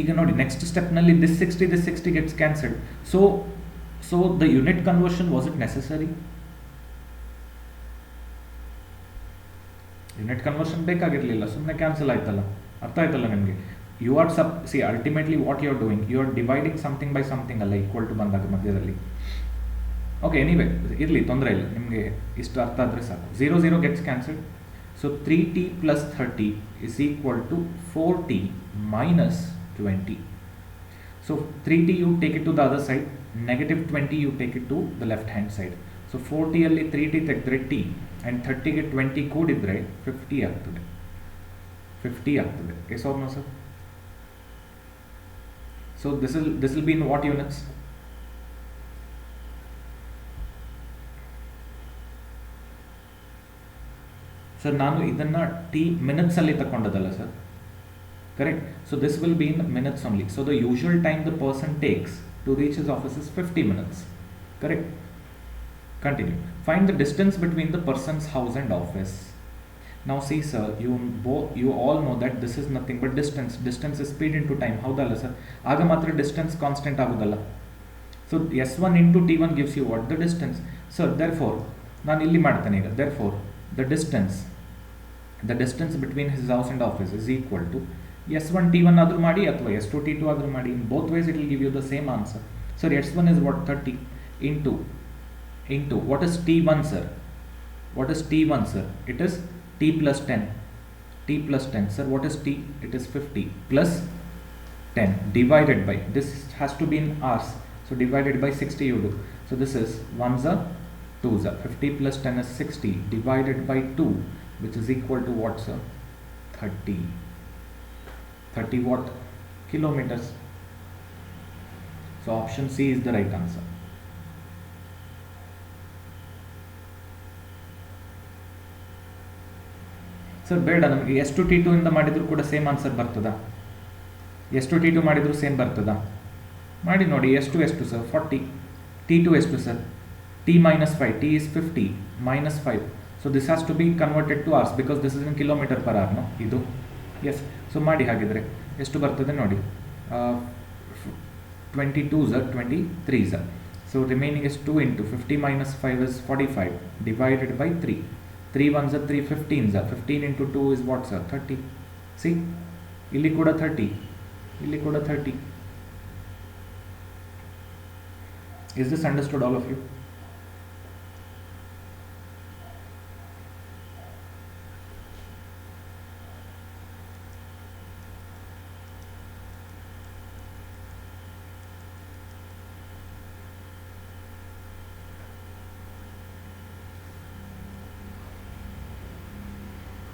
ಈಗ ನೋಡಿ next step ನಲ್ಲಿ this 60 gets cancelled. So the unit conversion, was it necessary? Unit conversion ಬೇಕಾಗಿರಲಿಲ್ಲ, ಸುಮ್ಮನೆ cancel ಆಯ್ತಲ್ಲ. ಅರ್ಥ ಆಯ್ತಲ್ಲ ನಿಮಗೆ? You are ultimately what you are doing, you are dividing something by something ಅಲ್ಲ, ಈಕ್ವಲ್ ಟು ಬಂದಾಗ ಮಧ್ಯದಲ್ಲಿ. ಓಕೆ ಎನಿವೆ ಇರಲಿ, ತೊಂದರೆ ಇಲ್ಲ, ನಿಮಗೆ ಇಷ್ಟು ಅರ್ಥ ಆದರೆ ಸಾಕು. 0 0 gets cancelled. So 3t plus 30 is equal to 4t minus 20. So 3t you take it to the other side, negative 20 you take it to the left hand side. So 40 ಅಲ್ಲಿ 3t ತೆಗೆದ್ರೆ t and 30 ಗೆ 20 ಕೂಡಿದ್ರೆ 50 ಆಗ್ತದೆ. 50 ಆಗ್ತದೆ. Yes or no sir? So this will be in what units? Sir ನಾನು ಇದನ್ನು T ಮಿನಿಟ್ಸಲ್ಲಿ ತಗೊಂಡದಲ್ಲ sir, correct? So this will be in minutes only. So the usual time the person takes to reach his office is 50 minutes, correct? Continue. Find the distance between the person's house and office. Now see sir, you all know that this is nothing but distance. Distance is speed into time. ಹೌದಲ್ಲ sir? ಆಗ ಮಾತ್ರ distance constant ಆಗೋದಲ್ಲ. So S1 into T1 gives you what? The distance. Sir therefore ನಾನು ಇಲ್ಲಿ ಮಾಡ್ತೇನೆ ಈಗ. therefore the distance between his house and office is equal to S1 T1 ಆದರೂ ಮಾಡಿ ಅಥವಾ S2 T2 ಆದರೂ ಮಾಡಿ. In both ways it will give you the same answer. So S1 is what? 30 into what is T1 sir? What is T1 sir? It is T plus 10. T plus 10 sir, what is T? It is 50 plus 10 divided by, this has to be in hours, so divided by 60 you do. So this is 1s are 2s are 50 plus 10 is 60 divided by 2, which is equal to what sir? 30 what? Kilometers. So option C is the right answer. Sir ಬೇಡ, ನಮಗೆ S2 T2 ಇಂದ ಮಾಡಿದ್ರು ಕೂಡ same answer ಬರ್ತದಾ? S2 T2 ಮಾಡಿದ್ರು same ಬರ್ತದಾ? ಮಾಡಿ ನೋಡಿ. S2 ಎಷ್ಟು ಸರ್? 40. T2 ಎಷ್ಟು sir? T minus 5. T is 50 minus 5. So this has to be converted to hours because this is in kilometer per hour, no? ಇದು ಎಸ್. ಸೊ ಮಾಡಿ ಹಾಗಿದ್ರೆ ಎಷ್ಟು ಬರ್ತದೆ ನೋಡಿ. 22s are 23s are. So remaining is 2 into 50 minus 5 is 45 divided by 3. 3 1s are 3, 15s are 15 into 2 is what sir? 30. See, ಇಲ್ಲಿ ಕೂಡ 30, ಇಲ್ಲಿ ಕೂಡ 30. Is this understood all of you?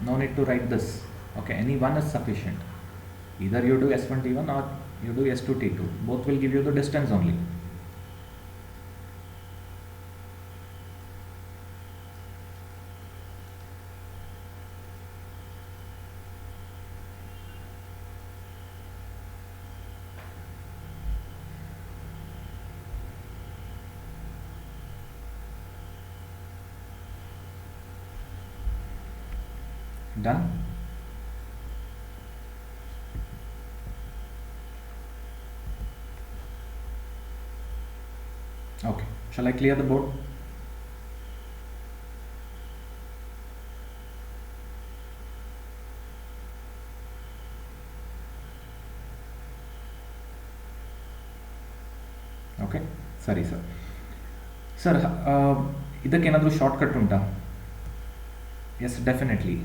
No need to write this. Okay, any one is sufficient. Either you do S1 T1 or you do S2 T2. Both will give you the distance only. Done? Okay, shall I clear the board? Okay, sorry sir. Sir, ಇದಕ್ಕೇನಾದರೂ shortcut ಉಂಟಾ? Yes, definitely.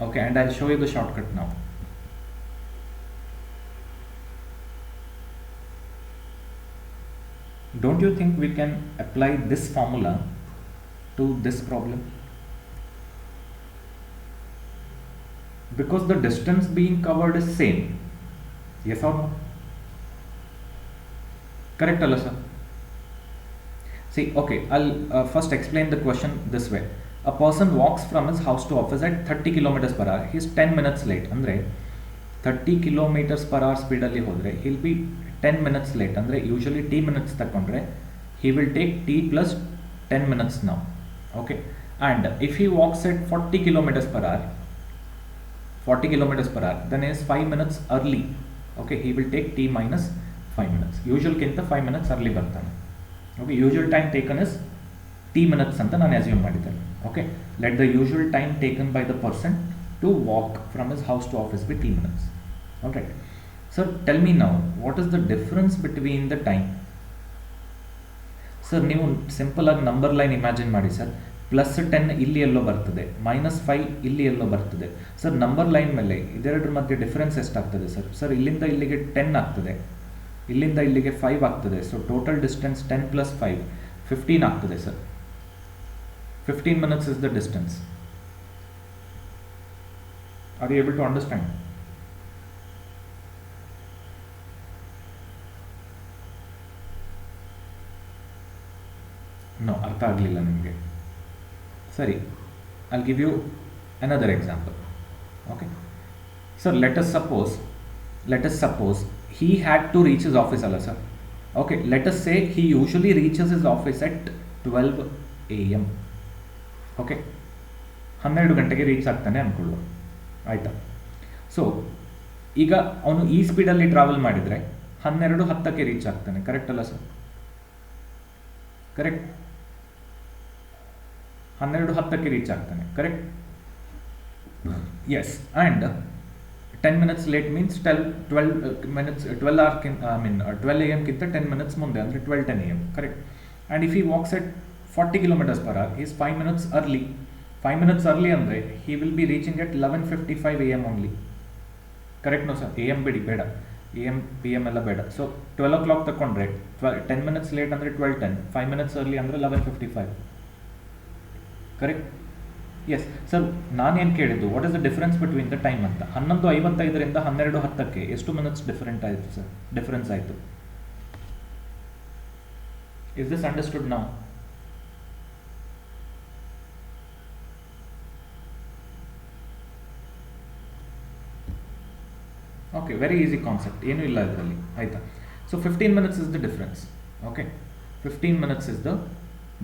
Okay, and I'll show you the shortcut now. Don't you think we can apply this formula to this problem? Because the distance being covered is same. Yes or no? Correct, Allah sir? See, okay, I'll first explain the question this way. A person walks from his house to office at 30 kilometers per hour. He is 10 minutes late. Andre 30 kilometers per hour speed alli hodre he'll be 10 minutes late. Andre usually t minutes takondre he will take t plus 10 minutes now. Okay, and if he walks at 40 kilometers per hour, then he is 5 minutes early. Okay, he will take t minus 5 minutes. Usual kinta 5 minutes early bartane. Okay, usual time taken is t minutes anta nanu assume ಮಾಡಿದ್ದೇನೆ. Okay, let the usual time taken by the person to walk from his house to office be t minutes. Alright, so tell me now, what is the difference between the time? Sir ನೀವು ಸಿಂಪಲಾಗಿ number line imagine ಮಾಡಿ sir. +10 ಇಲ್ಲಿ ಎಲ್ಲೋ ಬರ್ತದೆ, -5 ಇಲ್ಲಿ ಎಲ್ಲೋ ಬರ್ತದೆ. Sir number line ಮೇಲೆ ಇದೆರಡರ ಮಧ್ಯೆ difference ಎಷ್ಟಾಗ್ತದೆ ಸರ್? ಸರ್ ಇಲ್ಲಿಂದ ಇಲ್ಲಿಗೆ 10 ಆಗ್ತದೆ, ಇಲ್ಲಿಂದ ಇಲ್ಲಿಗೆ 5 ಆಗ್ತದೆ. ಸೊ ಟೋಟಲ್ ಡಿಸ್ಟೆನ್ಸ್ 10 + 5 15 ಆಗ್ತದೆ sir. 15 minutes is the distance. Are you able to understand? No, ಅರ್ಥ ಆಗಲಿಲ್ಲ ನಿಮಗೆ. ಸರಿ, I'll give you another example. Okay. So let us suppose he had to reach his office ಅಲ್ಲ sir. Okay, let us say he usually reaches his office at 12 AM. Okay, 12 ಗಂಟೆಗೆ reach ಆಗ್ತಾನೆ ಅಂದ್ಕೊಳ್ಳುವ, ಆಯಿತಾ? So ಈಗ ಅವನು ಈ ಸ್ಪೀಡಲ್ಲಿ travel ಮಾಡಿದರೆ 12:10ಕ್ಕೆ ರೀಚ್ ಆಗ್ತಾನೆ, ಕರೆಕ್ಟ್ ಅಲ್ಲ ಸರ್? ಕರೆಕ್ಟ್, 12:10ಕ್ಕೆ ರೀಚ್ ಆಗ್ತಾನೆ, correct? Yes. And 10 minutes late means 12 AM-ಗಿಂತ 10 minutes ಮುಂದೆ, ಅಂದರೆ 12:10 AM, correct? And if he walks at 40 km/h, he is 5 minutes early. 5 minutes early ಅಂದರೆ he will be reaching at 11:55 AM only. Correct no sir? AM ಬಿಡಿ, ಬೇಡ, AM PM ಎಲ್ಲ ಬೇಡ. So 12 o'clock ತಗೊಂಡ್ರೆ 10 minutes late ಅಂದರೆ 12:10, 5 minutes early ಅಂದರೆ 11:55, correct? S sir, ನಾನೇನು ಕೇಳಿದ್ದು, what is the difference between the time ಅಂತ. 11:55ರಿಂದ 12:10ಕ್ಕೆ ಎಷ್ಟು ಮಿನಿಟ್ಸ್ ಡಿಫರೆಂಟ್ ಆಯಿತು ಸರ್? ಡಿಫರೆನ್ಸ್ ಆಯಿತು. Is this understood now? Okay, very easy concept, ಏನೂ ಇಲ್ಲ ಇದರಲ್ಲಿ, ಆಯಿತಾ? So 15 minutes is the difference. Okay, 15 minutes is the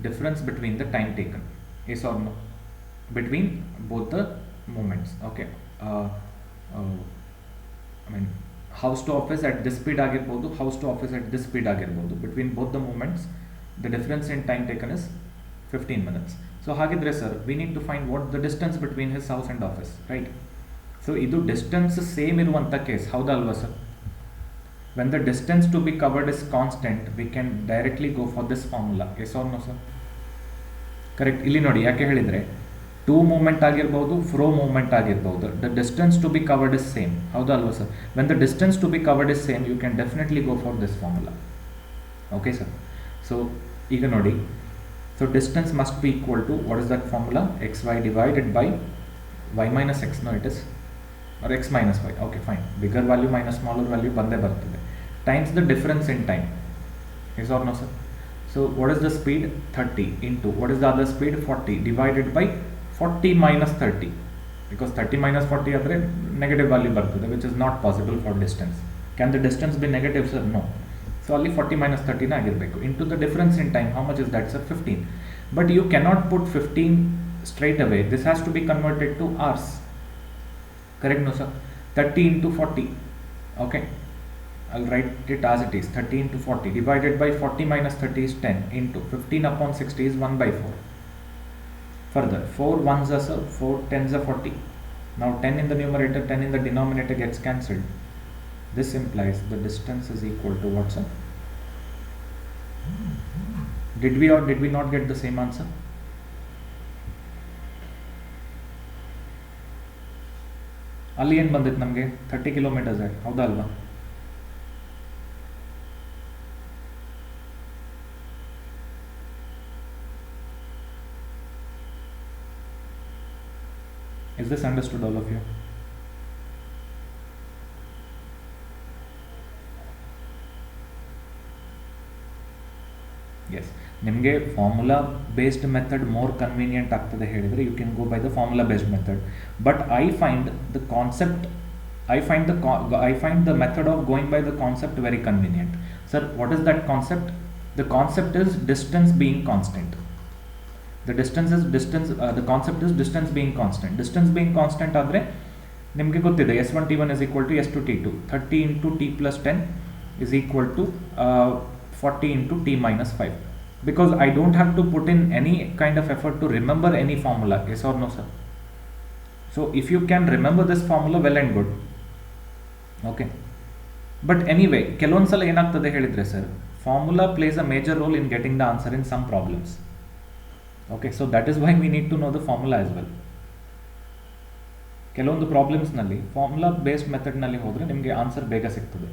difference between the time taken, yes or no? Between both the moments. Okay, I mean house to office at this speed ಆಗಿರ್ಬೋದು, house to office at this speed ಆಗಿರ್ಬೋದು. Between both the movements the difference in time taken is 15 minutes. So ಹಾಗಿದ್ರೆ sir, we need to find what the distance between his house and office, right? So ಇದು distance same ಇರುವಂಥ case, ಹೌದಲ್ವಾ sir? When the distance to be covered is constant, we can directly go for this formula, yes or no sir? Correct. ಇಲ್ಲಿ ನೋಡಿ, ಯಾಕೆ ಹೇಳಿದರೆ to movement ಆಗಿರ್ಬೋದು, fro movement ಆಗಿರ್ಬೋದು, the distance to be covered is same, ಹೌದಲ್ವಾ sir? When the distance to be covered is same, you can definitely go for this formula. Okay sir? So ಈಗ ನೋಡಿ, so distance must be equal to, what is that formula? XY divided by y minus x, no it is, or x minus y. Okay, fine. Bigger value minus smaller value ಬಂದೇ ಬರ್ತದೆ, times the difference in time, yes or no sir? So what is the speed? 30 into what is the other speed? 40 divided by 40 minus 30, because 30 minus 40 ಆದರೆ negative value ಬರ್ತದೆ, which is not possible for distance. Can the distance be negative sir? No. So ಅಲ್ಲಿ 40 minus 30 ಆಗಿರಬೇಕು, into the difference in time. How much is that sir? 15. But you cannot put 15 straight away, this has to be converted to hours, correct no sir? 30 into 40, okay, I'll write it as it is, 30 into 40 divided by 40 minus 30 is 10 into 15 upon 60 is 1/4. Further 4 ones are sir, 4 tens are 40. Now 10 in the numerator, 10 in the denominator gets cancelled. This implies the distance is equal to what sir? Did we or did we not get the same answer? ಅಲ್ಲಿ ಏನು ಬಂದಿತ್ತು ನಮಗೆ? 30 kilometers, ಹೌದಾ ಅಲ್ವಾ? Is this understood all of you? Yes, ನಿಮಗೆ formula based method more convenient ಆಗ್ತದೆ ಹೇಳಿದರೆ, you can go by the formula based method. But I find the concept, I find the method of going by the concept very convenient. Sir, what is that concept? The concept is distance being constant. The concept is distance being constant. Distance being constant ಆದರೆ ನಿಮಗೆ ಗೊತ್ತಿದೆ, S1 T1 is equal to S2 T2. 30 into T plus 10 is equal to 40 into T minus 5. Because I don't have to put in any kind of effort to remember any formula, yes or no sir? So if you can remember this formula, well and good. Okay. But anyway, ಕೆಲವೊಂದ್ಸಲ ಏನಾಗ್ತದೆ ಹೇಳಿದರೆ sir, formula plays a major role in getting the answer in some problems. Okay, so that is why we need to know the formula as well. ಕೆಲವೊಂದು ಪ್ರಾಬ್ಲಮ್ಸ್ನಲ್ಲಿ formula based ಮೆಥಡ್ನಲ್ಲಿ ಹೋದರೆ ನಿಮಗೆ answer ಬೇಗ ಸಿಗ್ತದೆ.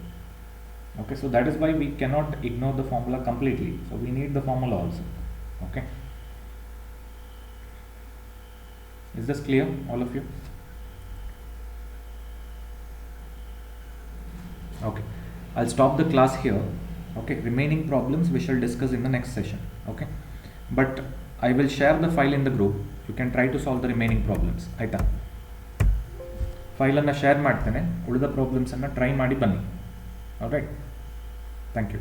Okay, so that is why we cannot ignore the formula completely. So we need the formula also. Okay. Is this clear, all of you? Okay. I'll stop the class here. Okay. Remaining problems we shall discuss in the next session. Okay. But I will share the file in the group. You can try to solve the remaining problems. ಆಯ್ತಾ? ಫೈಲನ್ನು share ಮಾಡ್ತೇನೆ, ಉಳಿದ ಪ್ರಾಬ್ಲಮ್ಸನ್ನು try ಮಾಡಿ ಬನ್ನಿ. Alright, thank you.